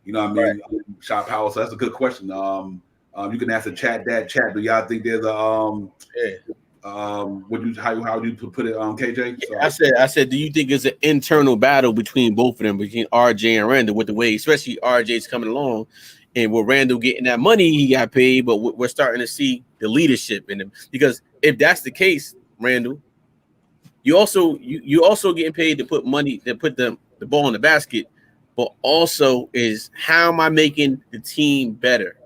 You know what I mean? Right. Shot power. So that's a good question. You can ask the chat. Do y'all think there's a how would you put it, KJ? Yeah, I said, do you think it's an internal battle between both of them, between RJ and Randle, with the way, especially RJ's coming along, and with Randle getting that money he got paid, but we're starting to see the leadership in him. Because if that's the case, Randle, you also getting paid to put the ball in the basket, but also is how am I making the team better?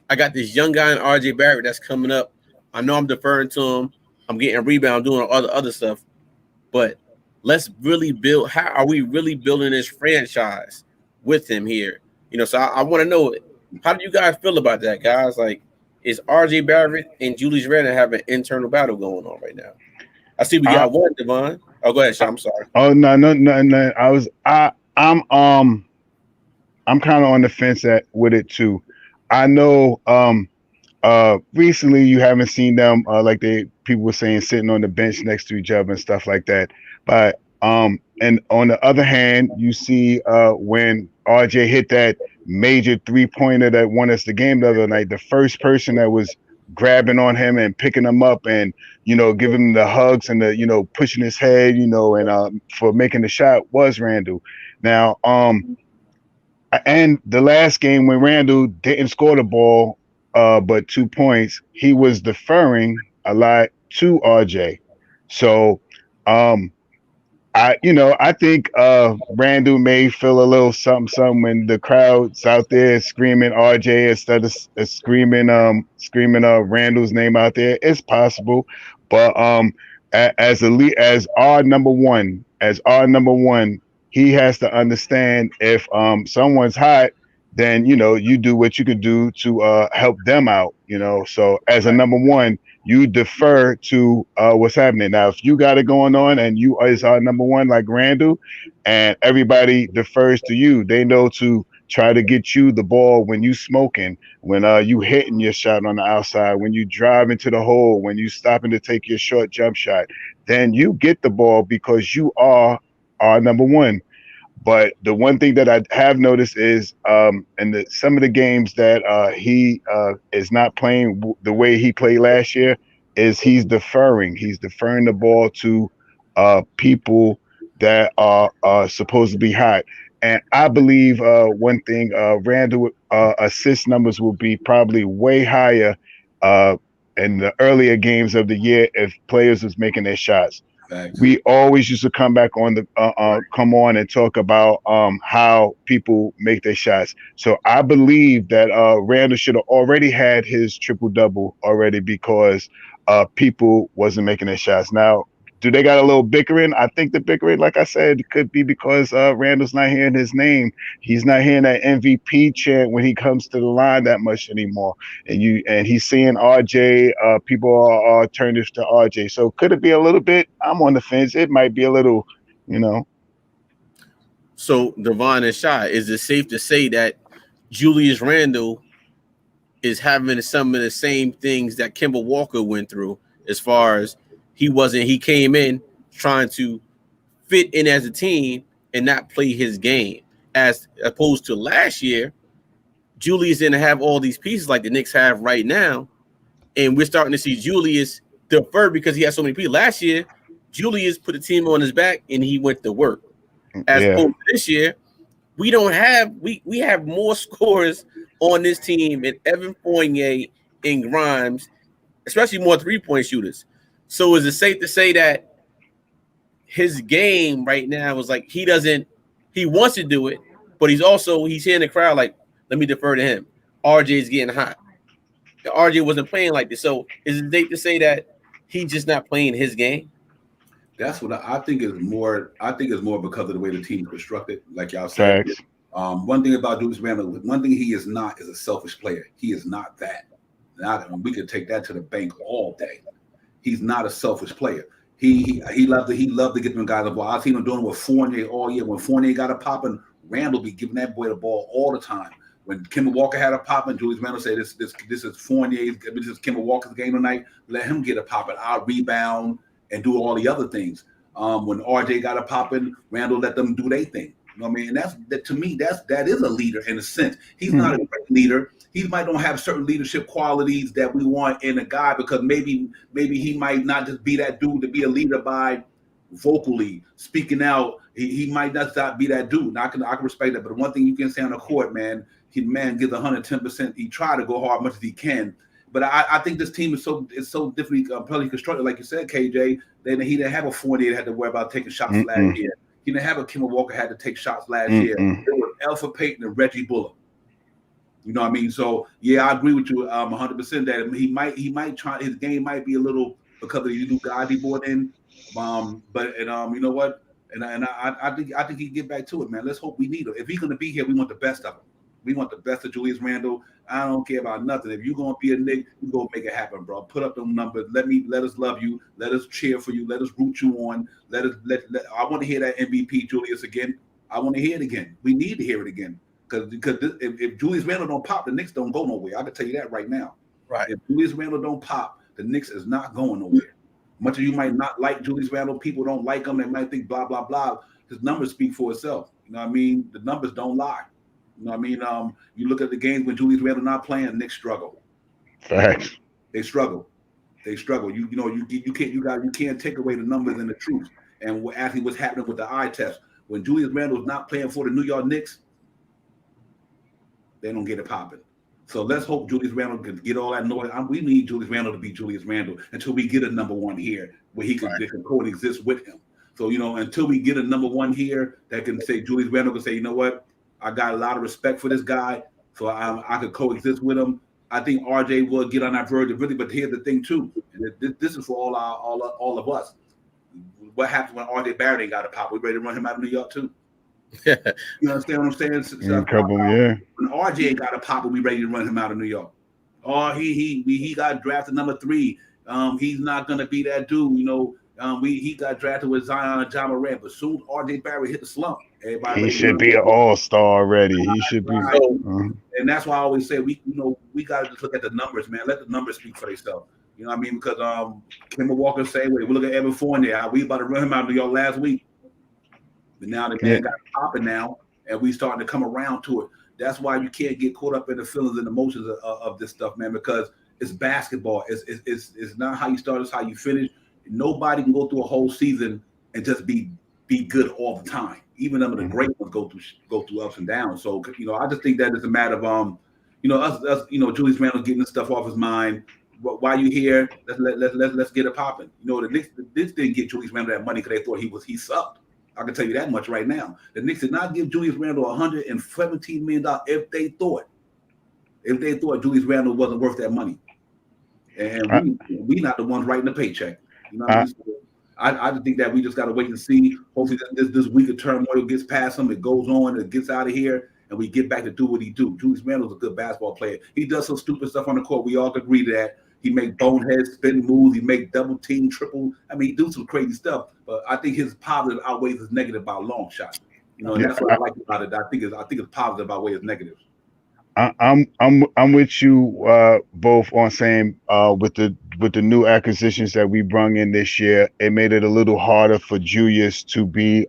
I got this young guy in RJ Barrett that's coming up. I know I'm deferring to him. I'm getting a rebound, doing all the other stuff. But let's really build. How are we really building this franchise with him here? So I want to know, how do you guys feel about that, guys? Like, is RJ Barrett and Julius Randle have an internal battle going on right now? I see we got one, Devon. Oh, go ahead, Sean. I'm sorry. Oh, no. I'm kind of on the fence with it too. I know recently you haven't seen them like people were saying sitting on the bench next to each other and stuff like that. But and on the other hand, you see when RJ hit that major 3-pointer that won us the game the other night, the first person that was grabbing on him and picking him up and, giving him the hugs and the, pushing his head, and for making the shot was Randall. Now, and the last game when Randall didn't score the ball, but 2 points, he was deferring a lot to RJ. So, um, I think Randall may feel a little something when the crowd's out there screaming RJ instead of screaming Randall's name out there. It's possible, but as our number one, he has to understand if someone's hot, then you do what you can do to help them out. So as a number one, you defer to what's happening. Now, if you got it going on and you is our number one, like Randall, and everybody defers to you, they know to try to get you the ball when you smoking, when you hitting your shot on the outside, when you drive into the hole, when you stopping to take your short jump shot, then you get the ball because you are our number one. But the one thing that I have noticed is, in some of the games that he is not playing the way he played last year, is he's deferring. He's deferring the ball to people that are supposed to be hot. And I believe one thing, Randall assist numbers will be probably way higher in the earlier games of the year if players was making their shots. Thanks. We always used to come back on come on and talk about how people make their shots. So I believe that Randall should have already had his triple double already because people wasn't making their shots. Now, do they got a little bickering? I think the bickering, like I said, could be because Randall's not hearing his name. He's not hearing that MVP chant when he comes to the line that much anymore. And he's seeing RJ. People are turning to RJ. So could it be a little bit? I'm on the fence. It might be a little, So Devon and Shy, is it safe to say that Julius Randle is having some of the same things that Kemba Walker went through, as far as he came in trying to fit in as a team and not play his game, as opposed to last year, Julius didn't have all these pieces like the Knicks have right now, and we're starting to see Julius defer because he has so many people. Last year, Julius put the team on his back and he went to work. As opposed to this year, we don't have we have more scorers on this team in Evan Fournier and Grimes, especially more 3-point shooters. So is it safe to say that his game right now is like he wants to do it, but he's hearing the crowd like, let me defer to him. RJ's getting hot. RJ wasn't playing like this. So is it safe to say that he's just not playing his game? That's what I think is more. I think it's more because of the way the team is constructed. Like y'all said, one thing about Julius Randle, one thing he is not is a selfish player. He is not that. We could take that to the bank all day. He's not a selfish player. He loved to get them guys the ball. I've seen him doing it with Fournier all year. When Fournier got a popping, Randle be giving that boy the ball all the time. When Kemba Walker had a popping, Julius Randle said, "This is Fournier's. This is Kemba Walker's game tonight. Let him get a popping. I'll rebound and do all the other things." When RJ got a popping, Randle let them do their thing. You know what I mean? And to me, that is a leader in a sense. He's not a great leader. He might don't have certain leadership qualities that we want in a guy, because maybe he might not just be that dude to be a leader by vocally speaking out. He might not be that dude. And I can respect that. But one thing you can say on the court, man, he gives 110%. He try to go hard as much as he can. But I think this team is so differently probably constructed, like you said, KJ. Then he didn't have a Fournier that had to worry about taking shots last year. He didn't have a Kemba Walker had to take shots last year. It was Alpha Payton and Reggie Bullock. You know what I mean? So yeah, I agree with you 100% that he might try, his game might be a little because of the new guys he brought in. But you know what? And I think he can get back to it, man. Let's hope we need him. If he's gonna be here, we want the best of him. We want the best of Julius Randle. I don't care about nothing. If you're gonna be a Knick, you're gonna make it happen, bro. Put up them numbers. Let us love you. Let us cheer for you. Let us root you on. I want to hear that MVP Julius again. I want to hear it again. We need to hear it again. Because if Julius Randle don't pop, the Knicks don't go nowhere. I can tell you that right now. Right. If Julius Randle don't pop, the Knicks is not going nowhere. Much as you might not like Julius Randle, people don't like him. They might think blah, blah, blah. His numbers speak for itself. You know what I mean? The numbers don't lie. You know what I mean? You look at the games when Julius Randle not playing, the Knicks struggle. Facts. They struggle. They struggle. You can't take away the numbers and the truth. And actually, what's happening with the eye test when Julius Randle's not playing for the New York Knicks, they don't get it popping. So let's hope Julius Randle can get all that noise. We need Julius Randle to be Julius Randle until we get a number one here where he can coexist with him. So, until we get a number one here that can say Julius Randle can say, you know what, I got a lot of respect for this guy, so I could coexist with him. I think RJ will get on that verge of really, but here's the thing too. And this is for all of us. What happens when RJ Barrett ain't got a pop? We ready to run him out of New York too. You understand what I'm saying? So when RJ got a pop, we ready to run him out of New York. Oh, he got drafted number 3. He's not gonna be that dude. He got drafted with Zion and John Morant, but soon RJ Barrett hit the slump. He should be an all-star already. He should be. And that's why I always say we got to just look at the numbers, man. Let the numbers speak for themselves. You know what I mean? Because Kemba Walker same way. We look at Evan Fournier. We about to run him out of New York last week, but now the man got popping now, and we starting to come around to it. That's why you can't get caught up in the feelings and emotions of this stuff, man. Because it's basketball. It's not how you start. It's how you finish. Nobody can go through a whole season and just be good all the time. Even some of the great ones go through ups and downs. So I just think that it's a matter of us Julius Randle getting this stuff off his mind. While you here, let's get it popping. The Knicks didn't get Julius Randle that money because they thought he sucked. I can tell you that much right now. The Knicks did not give Julius Randle $117 million if they thought Julius Randle wasn't worth that money. And we not the ones writing the paycheck. You know what I mean? I just think that we just got to wait and see. Hopefully this week of turmoil gets past him, it goes on, it gets out of here, and we get back to do what he do. Julius Randle's a good basketball player. He does some stupid stuff on the court. We all agree to that. He make bonehead spin moves. He make double team, triple. I mean, he do some crazy stuff. But I think his positive outweighs his negative by a long shot. And that's what I like about it. I think it's positive outweighs his negatives. I'm with you both on saying with the new acquisitions that we brung in this year, it made it a little harder for Julius to be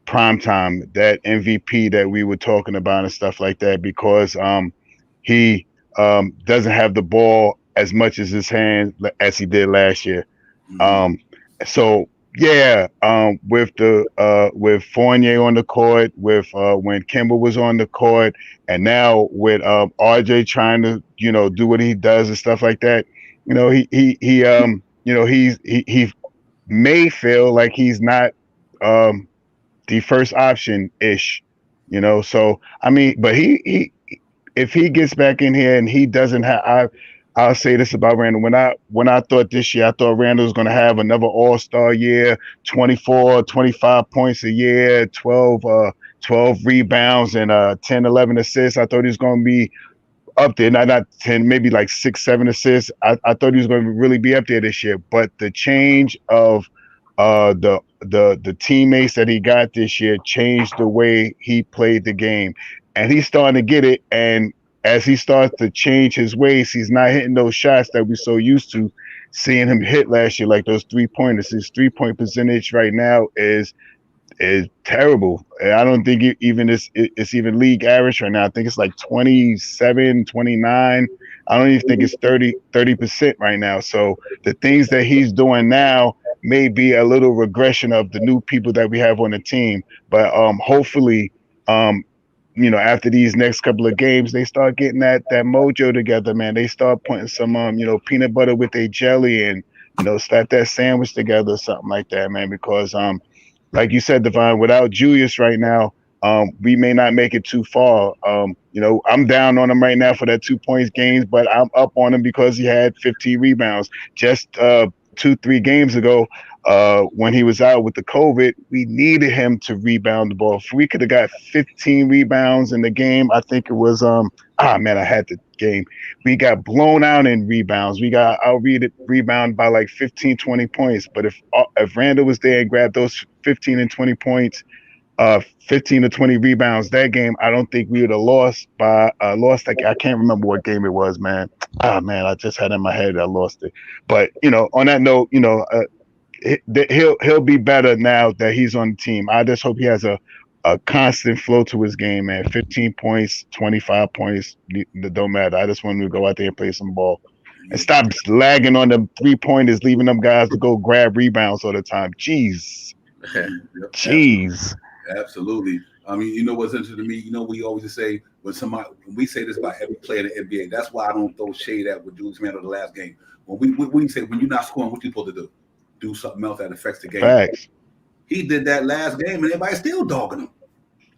primetime, that MVP that we were talking about and stuff like that, because he doesn't have the ball as much as his hand as he did last year. So yeah, with Fournier on the court, with when Kemba was on the court, and now with RJ trying to do what he does and stuff like that, he may feel like he's not the first option ish, So I mean, but he if he gets back in here and he doesn't have, I'll say this about Randle. When I thought this year, I thought Randle was going to have another all-star year, 24, 25 points a year, 12 rebounds and 10, 11 assists. I thought he was going to be up there, not 10, maybe like 6, 7 assists. I thought he was going to really be up there this year. But the change of the teammates that he got this year changed the way he played the game. And he's starting to get it. And as he starts to change his ways, he's not hitting those shots that we're so used to seeing him hit last year, like those 3-pointers. His 3-point percentage right now is terrible. And I don't think it's even league average right now. I think it's like 27, 29. I don't even think it's 30% right now. So the things that he's doing now may be a little regression of the new people that we have on the team. But hopefully, after these next couple of games, they start getting that mojo together, man. They start putting some, peanut butter with a jelly and, slap that sandwich together or something like that, man. Because, like you said, Devon, without Julius right now, we may not make it too far. I'm down on him right now for that 2 points games, but I'm up on him because he had 15 rebounds. Just 2-3 games ago, when he was out with the COVID, we needed him to rebound the ball. If we could have got 15 rebounds in the game, I think it was I had the game. We got blown out in rebounds. We got rebound by like 15, 20 points. But if Randle was there and grabbed those 15 and 20 points, 15 to 20 rebounds that game, I don't think we would have lost. Like I can't remember what game it was, man. I just had it in my head. I lost it. But on that note, he'll be better now that he's on the team. I just hope he has a constant flow to his game, man. 15 points, 25 points, it don't matter. I just want him to go out there and play some ball. And stop lagging on the 3-pointers, leaving them guys to go grab rebounds all the time. Jeez. Yep, Jeez. Absolutely. I mean, you know what's interesting to me? You know, we always say when we say this about every player in the NBA, that's why I don't throw shade at with Julius Randle the last game. When we say when you're not scoring, what you supposed to do? Do something else that affects the game. Facts. He did that last game, and everybody's still dogging him.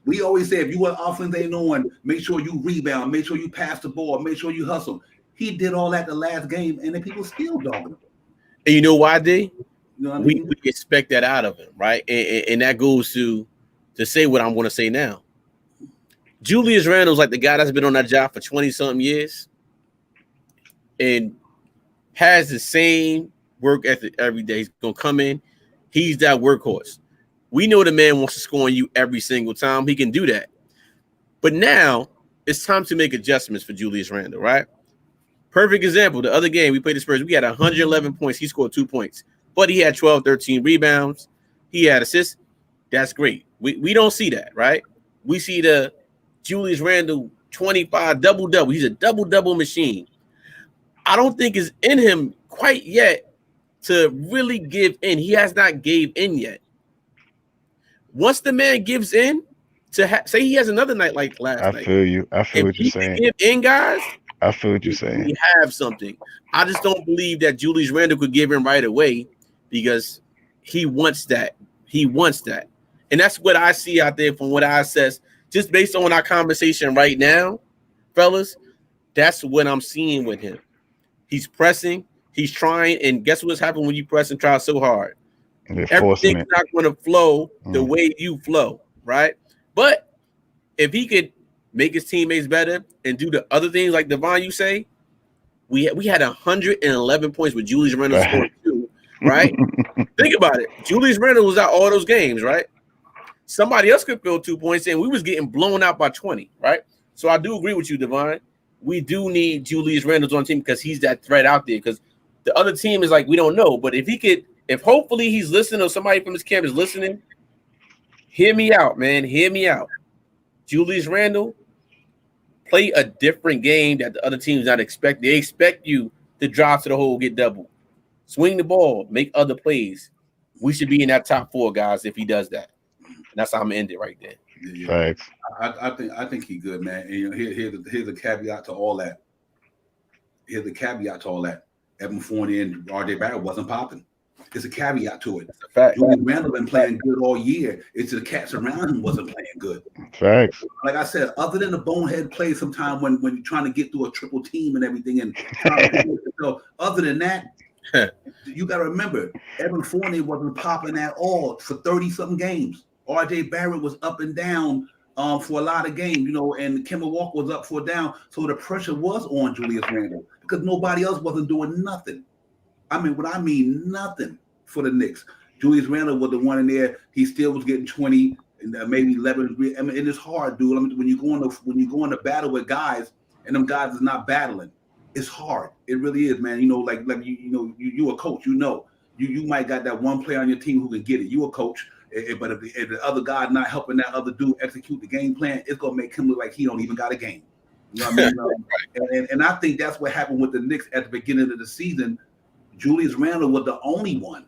We always say if you want offense ain't on, make sure you rebound, make sure you pass the ball, make sure you hustle. He did all that the last game, and then people still dogging him. And you know why, D? You know what I mean? We expect that out of him, right? And that goes to say what I'm going to say now. Julius Randle's like the guy that's been on that job for 20-something years and has the same work ethic every day. He's going to come in. He's that workhorse. We know the man wants to score on you every single time. He can do that. But now it's time to make adjustments for Julius Randle, right? Perfect example. The other game we played the Spurs, we had 111 points. He scored 2 points. But he had 12, 13 rebounds. He had assists. That's great. We don't see that, right? We see the Julius Randle 25 double-double. He's a double-double machine. I don't think it's in him quite yet to really give in. He has not gave in yet. Once the man gives in, say he has another night like last night. I feel you. I feel what you're saying. Give in, guys. I feel what you're saying. We have something. I just don't believe that Julius Randle could give in right away because he wants that. He wants that. And that's what I see out there from what I assess. Just based on our conversation right now, fellas, that's what I'm seeing with him. He's pressing, he's trying, and guess what's happening when you press and try so hard? Everything's not going to flow the way you flow, right? But if he could make his teammates better and do the other things like Devon, you say, we had 111 points with Julius Randle scored 2, right? Think about it. Julius Randle was out all those games, right? Somebody else could fill 2 points and we was getting blown out by 20, right? So I do agree with you, Devon. We do need Julius Randle on the team because he's that threat out there. Because the other team is like, we don't know. But if hopefully he's listening or somebody from his camp is listening, hear me out, man. Hear me out. Julius Randle, play a different game that the other teams not expect. They expect you to drive to the hole, get double. Swing the ball, make other plays. We should be in that top 4, guys, if he does that. And that's how I'm gonna end it right there. Yeah. Thanks. I think he's good, man. And you know, here's a caveat to all that. Evan Fournier and RJ Barrett wasn't popping. There's a caveat to it. That's a fact. Julius Randle been playing good all year. It's the cats around him wasn't playing good. Facts. Like I said, other than the bonehead play, sometime when you're trying to get through a triple team and everything, and so other than that, you got to remember, Evan Fournier wasn't popping at all for 30-something games. RJ Barrett was up and down for a lot of games, you know, and Kemba Walker was up for a down. So the pressure was on Julius Randle because nobody else wasn't doing nothing. Nothing for the Knicks. Julius Randle was the one in there. He still was getting 20 and maybe 11. I mean, and it's hard, dude. I mean, when you go into battle with guys and them guys is not battling, it's hard. It really is, man. You know, like you a coach. You know, you might got that one player on your team who can get it. You a coach. But if the other guy not helping that other dude execute the game plan, it's gonna make him look like he don't even got a game. You know what I mean? And I think that's what happened with the Knicks at the beginning of the season. Julius Randle was the only one.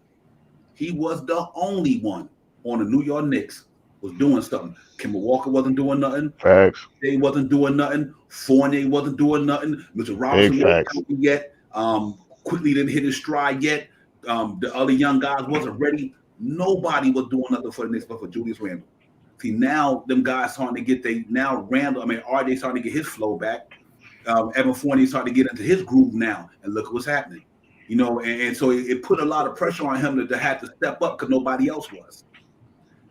He was the only one on the New York Knicks was doing something. Kemba Walker wasn't doing nothing. Facts. They wasn't doing nothing. Fournier wasn't doing nothing. Mr. Robinson wasn't yet. Quickly didn't hit his stride yet. The other young guys wasn't ready. Nobody was doing nothing for the Knicks but for Julius Randle. See, now them guys starting to get RJ starting to get his flow back. Evan Fournier starting to get into his groove now, and look what's happening. You know, and so it put a lot of pressure on him to have to step up because nobody else was.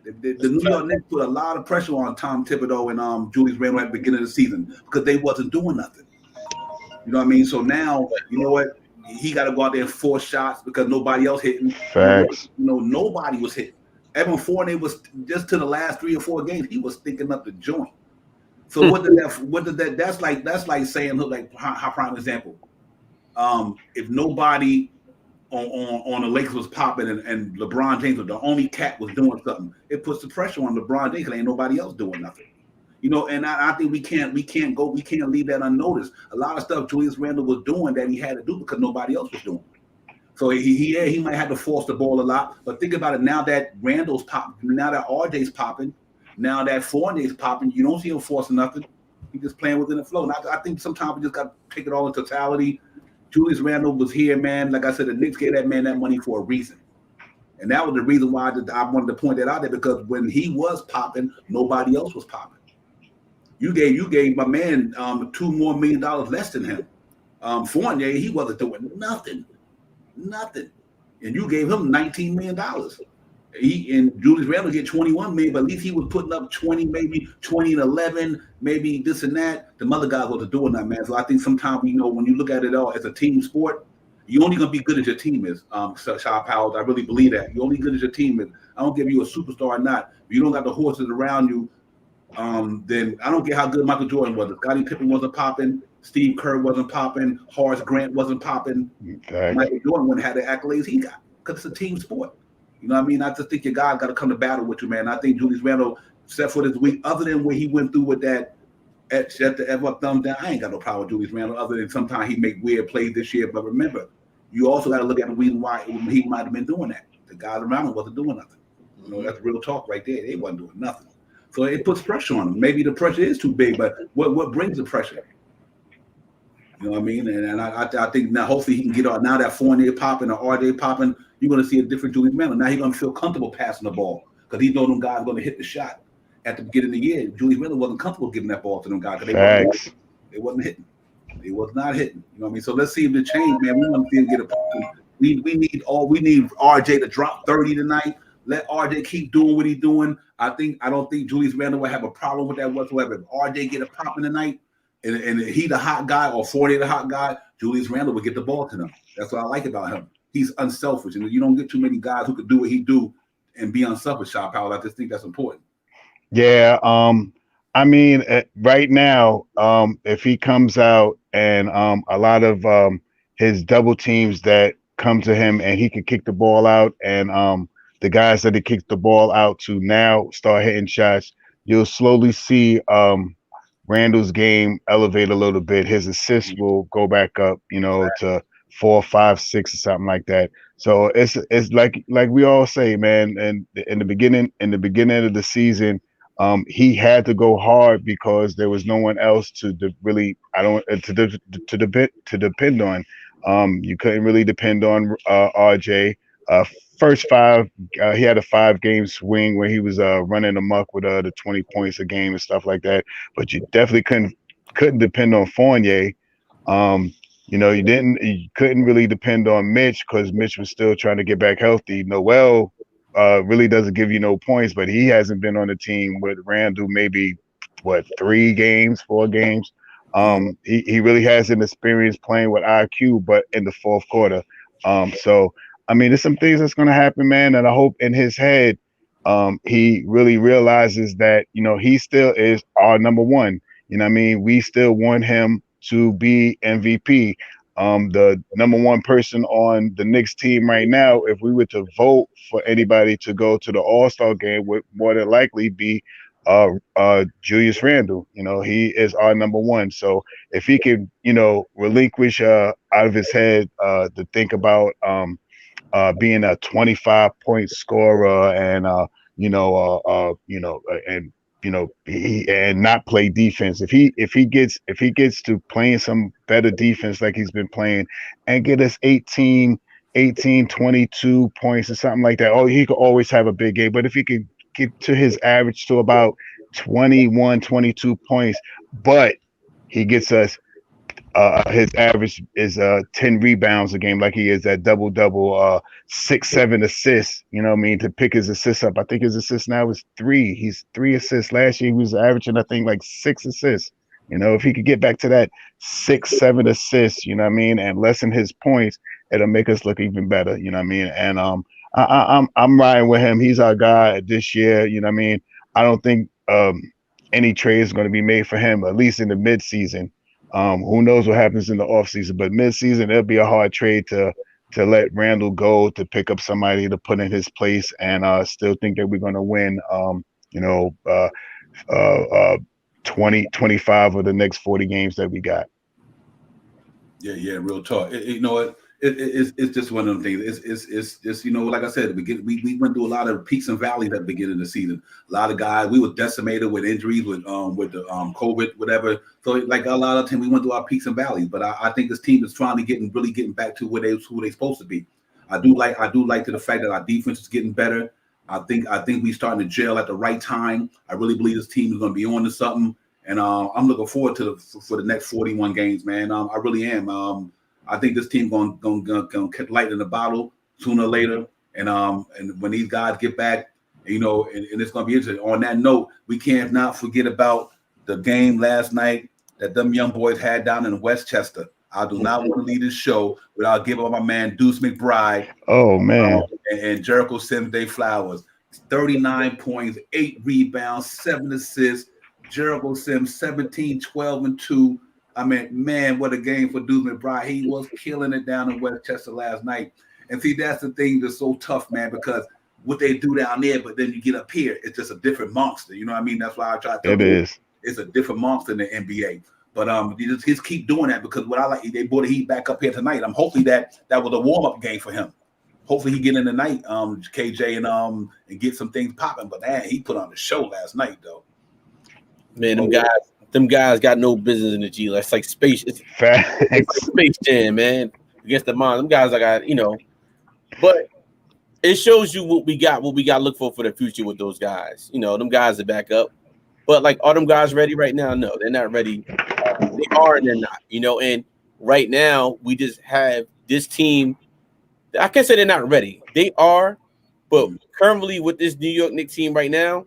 The New York Knicks put a lot of pressure on Tom Thibodeau and Julius Randle at the beginning of the season because they wasn't doing nothing. You know what I mean? So now, you know what? He got to go out there and force shots because nobody else hitting. Facts. You know, nobody was hitting. Evan Fournier was just to the last 3 or 4 games. He was sticking up the joint. So what did that? That's like saying, look, like high prime example. If nobody on the Lakers was popping and LeBron James was the only cat was doing something, it puts the pressure on LeBron James because ain't nobody else doing nothing. You know, and I think we can't leave that unnoticed. A lot of stuff Julius Randle was doing that he had to do because nobody else was doing. So he might have to force the ball a lot. But think about it, now that Randall's popping, now that RJ's popping, now that Fournier's popping, you don't see him forcing nothing. He's just playing within the flow. And I think sometimes we just got to take it all in totality. Julius Randle was here, man. Like I said, the Knicks gave that man that money for a reason. And that was the reason why I wanted to point that out there, because when he was popping, nobody else was popping. You gave my man $2 more million less than him. Fournier, he wasn't doing nothing. And you gave him $19 million. And Julius Randle get 21 million, but at least he was putting up 20, maybe 20 and 11, maybe this and that. The other guys wasn't doing that, man. So I think sometimes, you know, when you look at it all as a team sport, you're only gonna be good as your team is. Shaw Powell, I really believe that. You're only good as your team is. I don't give you a superstar or not. If you don't got the horses around you, then I don't care how good Michael Jordan was. If Scottie Pippen wasn't popping, Steve Kerr wasn't popping, Horace Grant wasn't popping, Michael Jordan wouldn't have the accolades he got, because it's a team sport. You know what I mean? I just think your guys got to come to battle with you, man. I think Julius Randle, except for this week, other than what he went through with that shut the F up, thumbs down, I ain't got no problem with Julius Randle, other than sometimes he make weird plays this year. But remember, you also got to look at the reason why he might have been doing that. The guys around him wasn't doing nothing. You know, that's real talk right there. They wasn't doing nothing. So it puts pressure on him. Maybe the pressure is too big, but what brings the pressure? You know what I mean? And I think now hopefully he can get on. Now that Fournier popping or RJ popping, you're going to see a different Julius Randle. Now he's going to feel comfortable passing the ball because he know them guys are going to hit the shot. At the beginning of the year, Julius Randle wasn't comfortable giving that ball to them guys because they wasn't hitting. They was not hitting. You know what I mean? So let's see if the change, man. We want to see him get a popping. We need RJ to drop 30 tonight. Let RJ keep doing what he's doing. I don't think Julius Randle will have a problem with that whatsoever. If RJ get a popping tonight, and he the hot guy or Fournier the hot guy, Julius Randle will get the ball to them. That's what I like about him. He's unselfish, and you don't get too many guys who could do what he do and be unselfish. Shaw Powell, I just think that's important. Yeah. I mean, right now, if he comes out and a lot of his double teams that come to him and he can kick the ball out, and the guys that he kicks the ball out to now start hitting shots, you'll slowly see Randall's game elevate a little bit. His assists will go back up, you know, to 4, 5, 6 or something like that. So it's like we all say, man. And in the beginning of the season, he had to go hard because there was no one else to depend on. You couldn't really depend on RJ. First 5, he had a 5-game swing where he was running amok with the 20 points a game and stuff like that. But you definitely couldn't depend on Fournier. You know, you couldn't really depend on Mitch because Mitch was still trying to get back healthy. Noel really doesn't give you no points, but he hasn't been on the team with Randall maybe 3 games, 4 games. He really hasn't experienced playing with IQ, but in the fourth quarter. So I mean, there's some things that's going to happen, man, and I hope in his head he really realizes that, you know, he still is our number one. You know what I mean? We still want him to be MVP. The number one person on the Knicks team right now, if we were to vote for anybody to go to the All-Star game, would more than likely be Julius Randle. You know, he is our number one. So if he could, you know, relinquish out of his head to think about being a 25-point scorer and and not play defense. If he gets to playing some better defense like he's been playing and get us 18, 22 points or something like that, oh, he could always have a big game. But if he could get to his average to about 21, 22 points, but he gets us his average is 10 rebounds a game, like he is at double, 6, 7 assists. You know what I mean? To pick his assists up. I think his assists now is 3. He's 3 assists. Last year he was averaging, I think, like 6 assists. You know, if he could get back to that 6, 7 assists, you know what I mean, and lessen his points, it'll make us look even better. You know what I mean? And I'm riding with him. He's our guy this year. You know what I mean? I don't think any trade is going to be made for him, at least in the midseason. Who knows what happens in the offseason, but midseason it'll be a hard trade to let Randall go, to pick up somebody to put in his place, and still think that we're going to win. 20, 25 of the next 40 games that we got. Yeah, real talk. You know, it's just one of them things. It's you know, like I said, we went through a lot of peaks and valleys at the beginning of the season. A lot of guys, we were decimated with injuries, with the COVID, whatever. So like a lot of time, we went through our peaks and valleys. But I think this team is finally getting back to who they supposed to be. I do like to the fact that our defense is getting better. I think we starting to gel at the right time. I really believe this team is going to be on to something. And I'm looking forward to for the next 41 games, man. I really am. I think this team gonna catch light in the bottle sooner or later. And when these guys get back, you know, and it's gonna be interesting. On that note, we can't not forget about the game last night that them young boys had down in Westchester. I do not want to leave this show without giving up my man Deuce McBride. Oh man, and Jericho Sims Day Flowers. 39 points, 8 rebounds, 7 assists. Jericho Sims 17, 12, and 2. I mean, man, what a game for Deuce McBride. He was killing it down in Westchester last night. And see, that's the thing that's so tough, man, because what they do down there, but then you get up here, it's just a different monster. You know what I mean? That's why I try to tell you it's a different monster in the NBA. But you just keep doing that, because what I like, they brought the Heat back up here tonight. I'm hoping that was a warm-up game for him. Hopefully he get in tonight, KJ, and get some things popping. But man, he put on the show last night, though. Man, them guys got no business in the G. It's like space. It's like Space Jam, man. Against the mind, them guys got, you know. But it shows you what we got to look for the future with those guys. You know, them guys are back up. But like, are them guys ready right now? No, they're not ready. They are and they're not. You know, and right now we just have this team. I can't say they're not ready. They are, but currently with this New York Knicks team right now,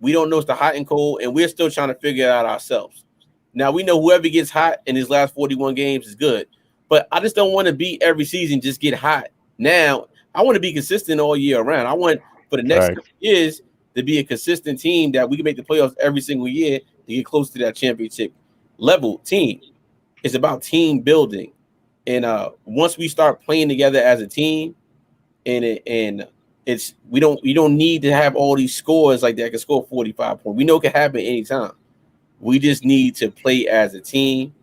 we don't know it's the hot and cold, and we're still trying to figure it out ourselves. Now, we know whoever gets hot in his last 41 games is good, but I just don't want to be every season just get hot. Now, I want to be consistent all year around. I want for the next couple years to be a consistent team that we can make the playoffs every single year to get close to that championship level team. It's about team building. And once we start playing together as a team, and it's we don't need to have all these scores like that can score 45 points. We know it can happen anytime. We just need to play as a team,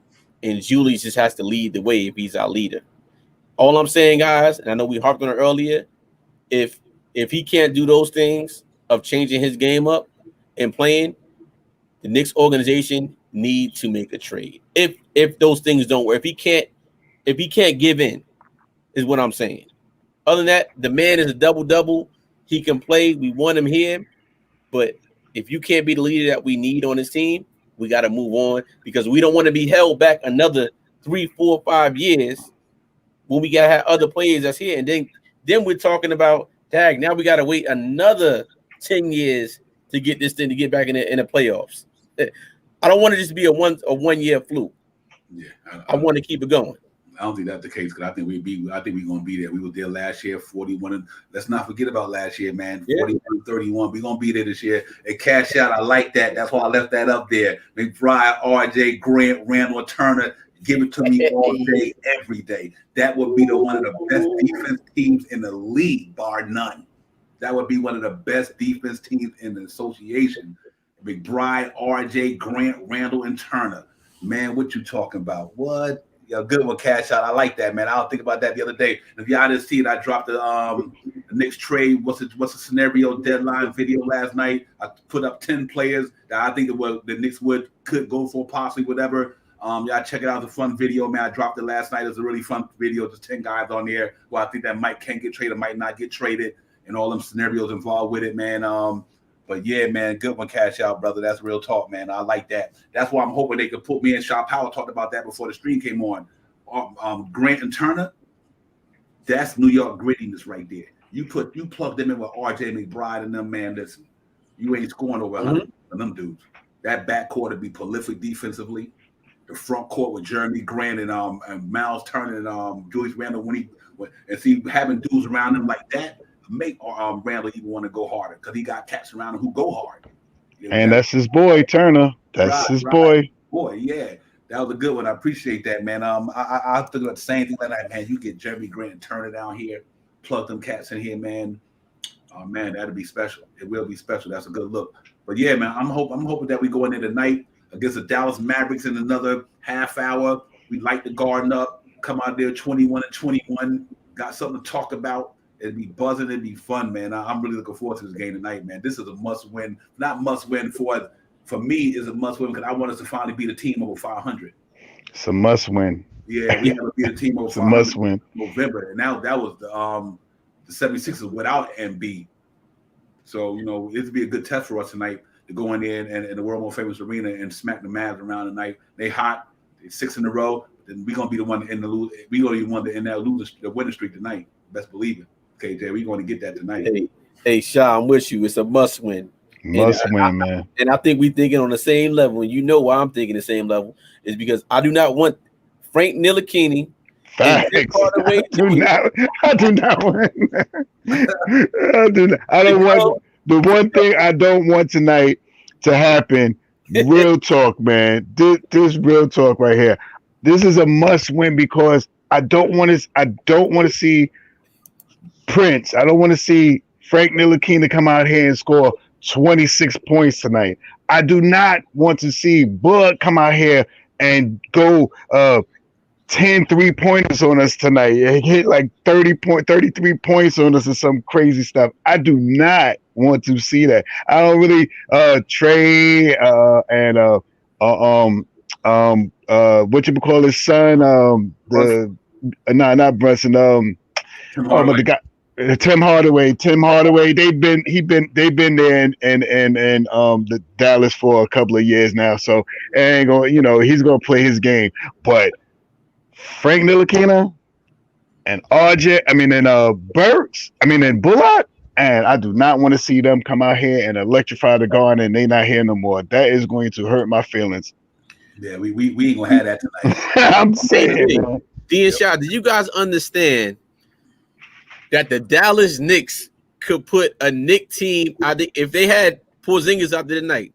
and Julius just has to lead the way if he's our leader. All I'm saying, guys, and I know we harped on it earlier, if he can't do those things of changing his game up and playing, the Knicks organization need to make a trade. If those things don't work, if he can't give in, is what I'm saying. Other than that, the man is a double-double. He can play. We want him here. But if you can't be the leader that we need on this team, we got to move on, because we don't want to be held back another 3, 4, 5 years when we got to have other players that's here. And then we're talking about, dang, now we got to wait another 10 years to get this thing to get back in the playoffs. I don't want it just to be a one-year fluke. Yeah, I want to keep it going. I don't think that's the case, because I think we're gonna be there. We were there last year, 41. And let's not forget about last year, man. 41-31. We're gonna be there this year. A cash out. I like that. That's why I left that up there. McBride, RJ, Grant, Randall, Turner. Give it to me all day, every day. That would be one of the best defense teams in the league, bar none. That would be one of the best defense teams in the association. McBride, RJ, Grant, Randall, and Turner. Man, what you talking about? What? Yeah, good one, cash out. I like that, man. I was thinking about that the other day. If y'all didn't see it, I dropped the Knicks trade. What's the scenario deadline video last night? I put up 10 players that I think the Knicks could go for, possibly whatever. Y'all check it out. The fun video, man. I dropped it last night. It's a really fun video. Just 10 guys on there who I think that can get traded, might not get traded, and all them scenarios involved with it, man. But yeah, man, good one, cash out, brother. That's real talk, man. I like that. That's why I'm hoping they could put me and Shaw Powell talked about that before the stream came on. Grant and Turner, that's New York grittiness right there. You plug them in with RJ McBride and them, man. Listen, you ain't scoring over 100 of them dudes. That backcourt would be prolific defensively. The front court with Jeremy Grant and Miles Turner and Julius Randle and see having dudes around him like that. Make Randall even want to go harder, because he got cats around him who go hard. And that's his boy, Turner. That's his boy. Boy, yeah. That was a good one. I appreciate that, man. I think about the same thing like that, man. You get Jeremy Grant and Turner down here, plug them cats in here, man. Oh, man, that'll be special. It will be special. That's a good look. But yeah, man, I'm hoping that we go in there tonight against the Dallas Mavericks in another half hour. We light the garden up, come out there 21-21, got something to talk about. It'd be buzzing, it'd be fun, man. I'm really looking forward to this game tonight, man. This is a must win, not must win for me, is a must win because I want us to finally beat a team over 500. It's a must win. Yeah, we have to beat a team over It's a 500 must win. in November, and now that was the 76ers without MB. So, it'd be a good test for us tonight to go in there and in the world more famous arena and smack the Mavs around tonight. They hot, they 6 in a row. Then we're gonna be the one in the lose. We're gonna be the one in that the winning streak tonight. Best believe it. KJ, we're going to get that tonight. Hey, Sha, I'm with you. It's a must win. Must win, man. And I think we're thinking on the same level. And you know why I'm thinking the same level is because I do not want Frank Ntilikina. Facts. I do not want. I don't want. The one thing I don't want tonight to happen. Real talk, man. This real talk right here. This is a must win because I don't want to see Prince. I don't want to see Frank Ntilikina come out here and score 26 points tonight. I do not want to see Bud come out here and go 10 3-pointers on us tonight. Hit like 33 points on us or some crazy stuff. I do not want to see that. I don't really Trey and what you call his son not Brunson the guy Tim Hardaway. They've been there in the Dallas for a couple of years now, so ain't going he's gonna play his game. But Frank Ntilikina and Burks, and Bullock, and I do not want to see them come out here and electrify the garden and they not here no more. That is going to hurt my feelings. Yeah, we ain't gonna have that tonight. I'm saying, D and Shaw, did you guys understand that the Dallas Knicks could put a Knicks team out there if they had Porzingis out there tonight?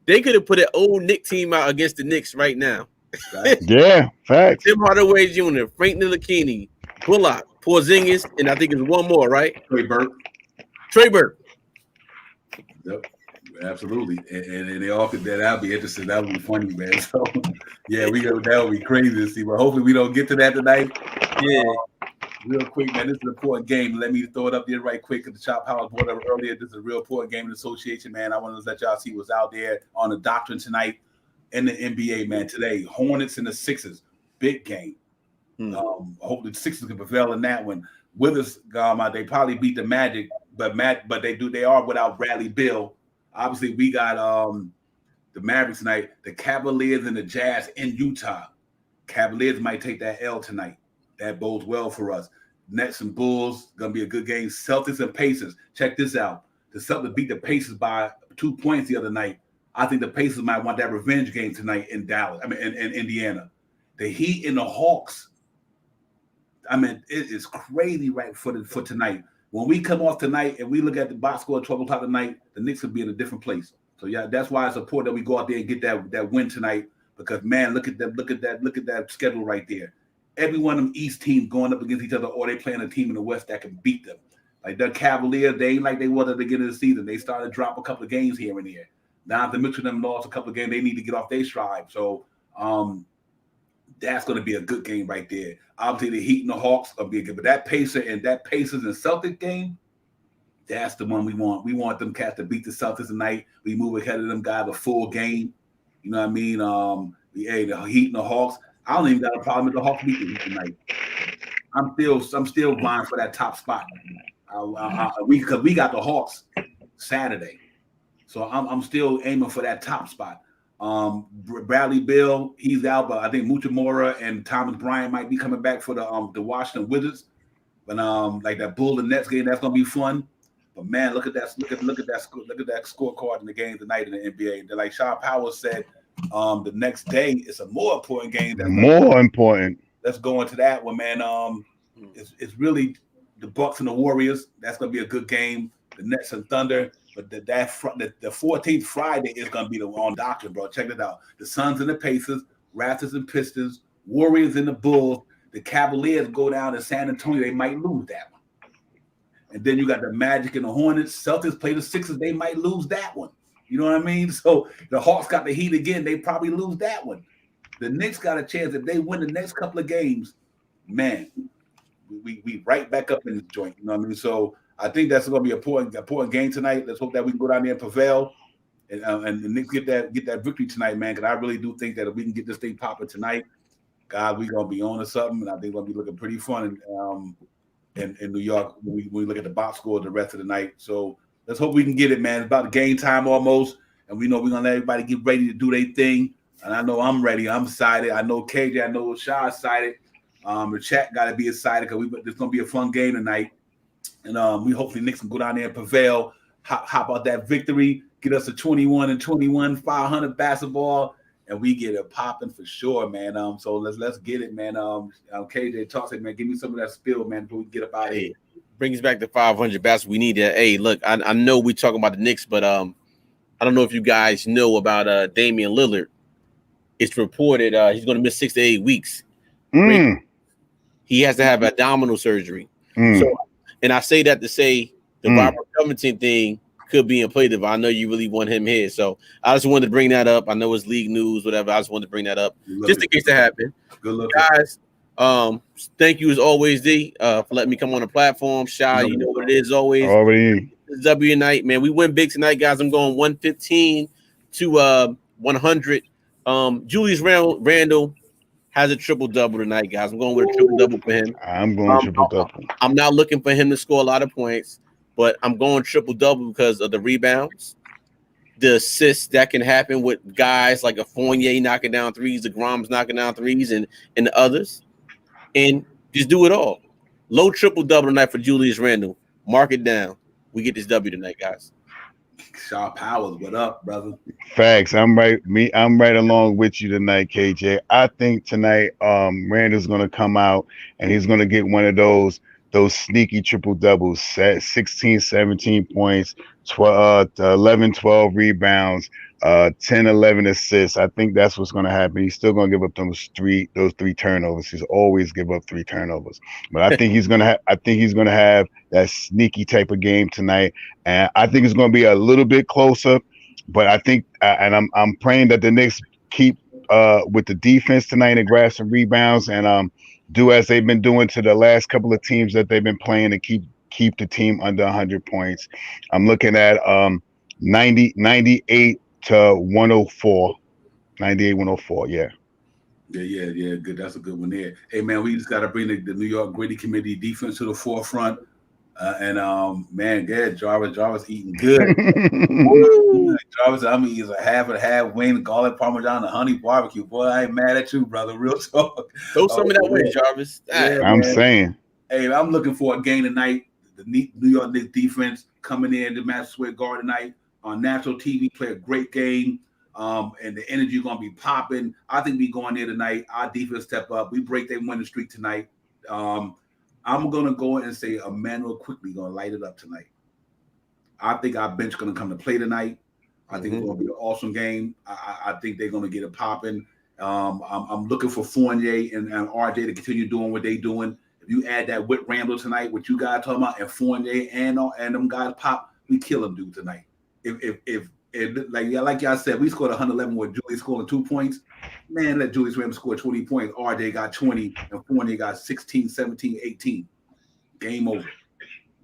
They could have put an old Knicks team out against the Knicks right now. Right. Yeah, facts. Tim Hardaway Jr., Frank Ntilikina, Bullock, Porzingis, and I think it's one more, right? Trey Burke. Yep, absolutely. And they all could that'll be interesting. That would be funny, man. So yeah, that would be crazy to see. But hopefully we don't get to that tonight. Yeah. Real quick, man, this is an important game. Let me throw it up there right quick because the Chop Power brought up earlier. This is a real important game in the association, man. I want to let y'all see what's out there on the doctrine tonight in the NBA, man. Today, Hornets and the Sixers, big game. I hope the Sixers can prevail in that one. Withers, they probably beat the Magic, but they are without Bradley Beal. Obviously, we got the Mavericks tonight, the Cavaliers and the Jazz in Utah. Cavaliers might take that L tonight. That bodes well for us. Nets and Bulls, going to be a good game. Celtics and Pacers. Check this out. The Celtics beat the Pacers by 2 points the other night. I think the Pacers might want that revenge game tonight in Dallas. In Indiana. The Heat and the Hawks. It is crazy right for tonight. When we come off tonight and we look at the box score at 12 o'clock tonight, the Knicks will be in a different place. So yeah, that's why it's important that we go out there and get that win tonight. Because man, look at that schedule right there. Every one of them East teams going up against each other, or they playing a team in the West that can beat them. Like the Cavaliers, they ain't like they were at the beginning of the season. They started to drop a couple of games here and there. Now the Mitchell them lost a couple of games, they need to get off their stride. So that's going to be a good game right there. Obviously, the Heat and the Hawks are be good, but that Pacers and Celtic game, that's the one we want. We want them cats to beat the Celtics tonight. We move ahead of them guys a full game. You know what I mean? The Heat and the Hawks. I don't even got a problem with the Hawks beating them tonight. I'm still vying for that top spot. Because we got the Hawks Saturday, so I'm still aiming for that top spot. Bradley Beal, he's out, but I think Muchamora and Thomas Bryant might be coming back for the Washington Wizards. But like that Bull and Nets game, that's gonna be fun. But man, look at that scorecard in the game tonight in the NBA. Like Sean Powell said, the next day it's a more important game. Important. Let's go into that one, man. It's really the Bucks and the Warriors. That's gonna be a good game. The Nets and Thunder. But the 14th Friday is gonna be the on doctrine, bro. Check it out. The Suns and the Pacers, Raptors and Pistons, Warriors and the Bulls. The Cavaliers go down to San Antonio. They might lose that one. And then you got the Magic and the Hornets. Celtics play the Sixers. They might lose that one. You know what I mean? So the Hawks got the Heat again. They probably lose that one. The Knicks got a chance. If they win the next couple of games, man, we right back up in this joint. You know what I mean? So I think that's going to be an important game tonight. Let's hope that we can go down there and prevail and the Knicks get that victory tonight, man, because I really do think that if we can get this thing popping tonight, God, we're going to be on to something, and I think we're going to be looking pretty fun in New York when we look at the box score the rest of the night. So let's hope we can get it, man. It's about game time almost, and we know we're going to let everybody get ready to do their thing. And I know I'm ready. I'm excited. I know KJ, I know Shah excited. The chat got to be excited because it's going to be a fun game tonight. And we hopefully Knicks can go down there and prevail, hop out that victory, get us a 21-21, 500 basketball, and we get it popping for sure, man. So let's get it, man. KJ, talk to me, man. Give me some of that spill, man, before we get up out of here. Bring us back to 500 basketball. We need that. Hey, look, I know we talking about the Knicks, but I don't know if you guys know about Damian Lillard. It's reported he's going to miss 6 to 8 weeks. He has to have abdominal surgery. So, and I say that to say the Robert Covington thing could be in play. I know you really want him here. So I just wanted to bring that up. I know it's league news, whatever. I just wanted to bring that up just in case that happened. Good luck, guys. Thank you as always, D, for letting me come on the platform. Shy, you know what it is always. Already. W night, man. We went big tonight, guys. I'm going 115 to 100. Julius Randle has a triple-double tonight, guys. I'm going with a triple-double for him. I'm going triple-double. I'm not looking for him to score a lot of points, but I'm going triple-double because of the rebounds, the assists that can happen with guys like a Fournier knocking down threes, the Grom's knocking down threes, and the others. And just do it all. Low triple-double tonight for Julius Randle. Mark it down. We get this W tonight, guys. Shaw Powers, what up, brother? Facts. I'm right along with you tonight, KJ. I think tonight Randall's gonna come out and he's gonna get one of those sneaky triple doubles, 16, 17 points, 11, 12 rebounds, 10, 11 assists. I think that's what's gonna happen. He's still gonna give up those three turnovers. He's always give up 3 turnovers. But I think he's gonna have that sneaky type of game tonight. And I think it's gonna be a little bit closer. But I think and I'm praying that the Knicks keep with the defense tonight and grab some rebounds and do as they've been doing to the last couple of teams that they've been playing to keep the team under 100 points. I'm looking at 98 to 104. 98, 104, yeah. Yeah, good. That's a good one there. Hey, man, we just got to bring the New York Gritty Committee defense to the forefront. Man, Jarvis eating good. Jarvis, I mean, he's a half and half wing, garlic parmesan, and honey barbecue. Boy, I ain't mad at you, brother. Real talk. Throw some of that way, Jarvis. Yeah, I'm saying. Hey, I'm looking for a game tonight. The New York Knicks defense coming in to Madison Square Garden tonight on national TV, play a great game. And the energy going to be popping. I think we going there tonight. Our defense step up. We break their winning streak tonight. I'm going to go and say Emmanuel quickly going to light it up tonight. I think our bench going to come to play tonight. I think it's going to be an awesome game. I think they're going to get it popping. I'm looking for Fournier and RJ to continue doing what they're doing. If you add that with Randall tonight, what you guys talking about, and Fournier and them guys pop, we kill them, dude, tonight. If like y'all said, we scored 111 with Julius scoring 2 points. Man, let Julius Randle score 20 points. RJ got 20, and Fournier got 16, 17, 18. Game over.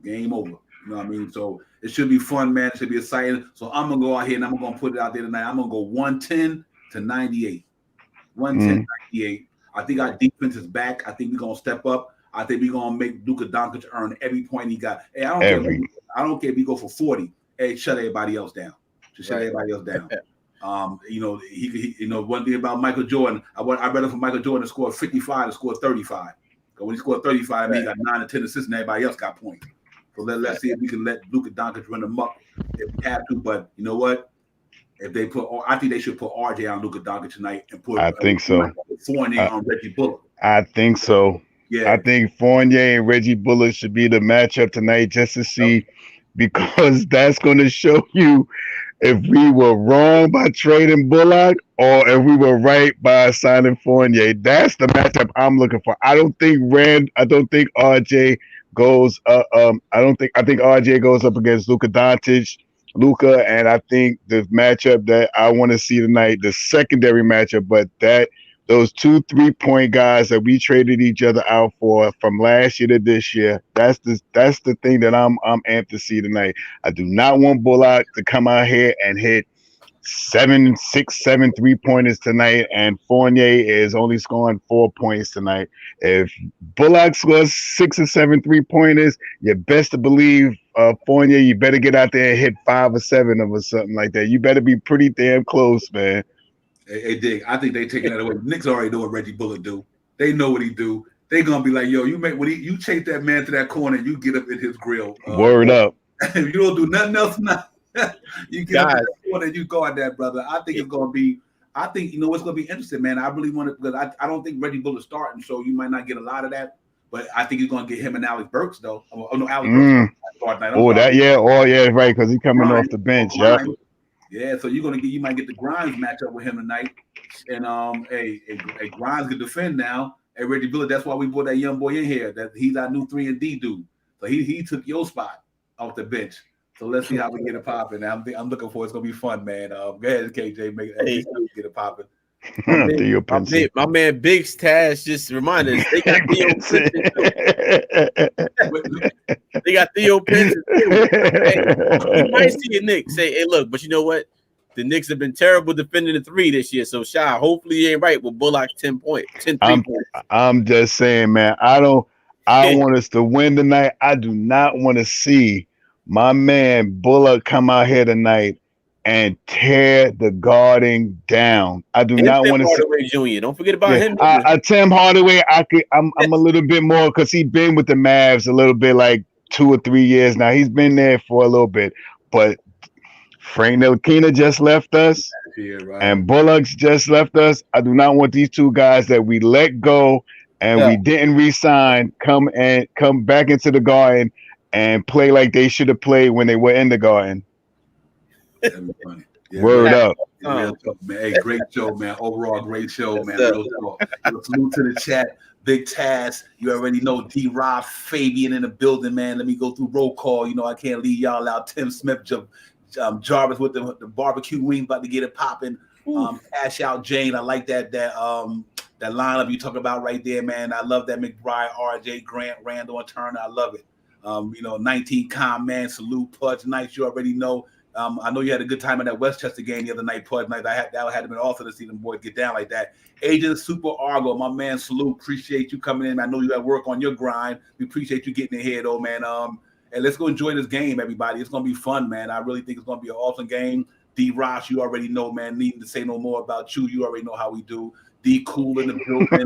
You know what I mean? So it should be fun, man. It should be exciting. So I'm going to go out here and I'm going to put it out there tonight. I'm going to go 110 to 98. 110 98. I think our defense is back. I think we're going to step up. I think we're going to make Luka Doncic earn every point he got. Hey, I don't care if we go for 40. Hey, shut everybody else down. Just shut everybody else down. He one thing about Michael Jordan, I read it from Michael Jordan to score 55 to score 35. Because when he scored 35, he got 9 or 10 assists and everybody else got points. So let's see if we can let Luka Doncic run them up if we have to. But you know what? If they I think they should put RJ on Luka Doncic tonight and put Fournier on Reggie Bullock. I think so. Yeah. I think Fournier and Reggie Bullock should be the matchup tonight just to see, because that's going to show you if we were wrong by trading Bullock or if we were right by signing Fournier. That's the matchup I'm looking for. I don't think RJ goes. I think RJ goes up against Luka Doncic. And I think the matchup that I want to see tonight, the secondary matchup, but those 2 3-point guys that we traded each other out for from last year to this year, that's the thing that I'm amped to see tonight. I do not want Bullock to come out here and hit 7, 6, 7 3-pointers tonight, and Fournier is only scoring 4 points tonight. If Bullock scores 6 or 7 3-pointers, you best to believe Fournier, you better get out there and hit 5 or 7 of or something like that. You better be pretty damn close, man. Hey, Dick, I think they taking that away. Knicks already know what Reggie Bullock do. They know what he do. They gonna be like, yo, you chase that man to that corner, you get up in his grill. Word up. You don't do nothing else now. You get up in that corner and you guard that, brother. I think it's gonna be. I think it's gonna be interesting, man. I really want to because I don't think Reggie Bullock's starting, so you might not get a lot of that. But I think he's gonna get him and Alex Burks though. Oh no, Alex Burks. Right, because he's coming off the bench. Yeah. Yeah, so you might get the Grimes matchup with him tonight, and a Grimes can defend now. Hey, Reggie Bullock, that's why we brought that young boy in here. That he's our new 3-and-D dude. So he took your spot off the bench. So let's see how we get it popping. I'm looking for it. It's gonna be fun, man. Go ahead, KJ, get it popping. My man Biggs Taz just reminded us they got Theo Pinson. They got Theo Pinson too. Hey, you might see a Knicks say, "Hey, look," but you know what? The Knicks have been terrible defending the 3 this year. So, Shy, hopefully you ain't right with Bullock's 10 points. I'm just saying, man. I want us to win tonight. I do not want to see my man Bullock come out here tonight and tear the guarding down. I do not want to see Hardaway Jr. Don't forget about him. Tim Hardaway, I'm a little bit more because he's been with the Mavs a little bit, like 2 or 3 years now. He's been there for a little bit, but Frank Ntilikina just left us, and Bullock's just left us. I do not want these 2 guys that we let go and we didn't re-sign come back into the Garden and play like they should have played when they were in the Garden. That'd be funny. Yeah, Word up. Real talk, man. Hey, great show, man. Overall, great show, man. Real talk. Salute to the chat. Big Taz. You already know D-Rob, Fabian in the building, man. Let me go through roll call. I can't leave y'all out. Tim Smith, Jarvis with the barbecue wing, about to get it popping. Cash out Jane. I like that lineup you talk about right there, man. I love that McBride, RJ, Grant, Randall, and Turner. I love it. 19 Calm, man. Salute, Pudge. Nice. You already know. I know you had a good time at that Westchester game the other night, Pudge. Night. That had been awesome to see them boys get down like that. Agent Super Argo, my man. Salute. Appreciate you coming in. I know you got work on your grind. We appreciate you getting in here, though, man. And let's go enjoy this game, everybody. It's gonna be fun, man. I really think it's gonna be an awesome game. D. Ross, you already know, man. Needing to say no more about you. You already know how we do. D. Cool in the building.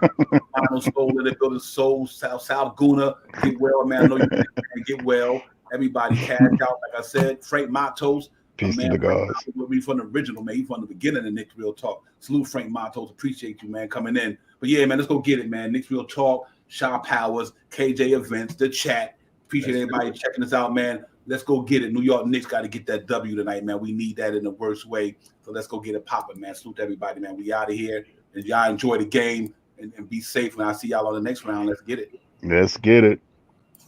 Final Soul in the building. Soul South Guna. Get well, man. I know you can get well. Everybody cash out, like I said. Frank Matos. Peace to the gods. We from the original, man. He from the beginning of Knicks Real Talk. Salute Frank Matos. Appreciate you, man, coming in. But yeah, man, let's go get it, man. Knicks Real Talk, Shaw Powers, KJ Events, the chat. Appreciate everybody checking us out, man. Let's go get it. New York Knicks got to get that W tonight, man. We need that in the worst way. So let's go get it popping, man. Salute to everybody, man. We out of here. And y'all enjoy the game and be safe. When I see y'all on the next round, let's get it. Let's get it.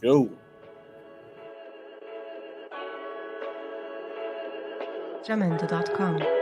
Yo. Jamendo.com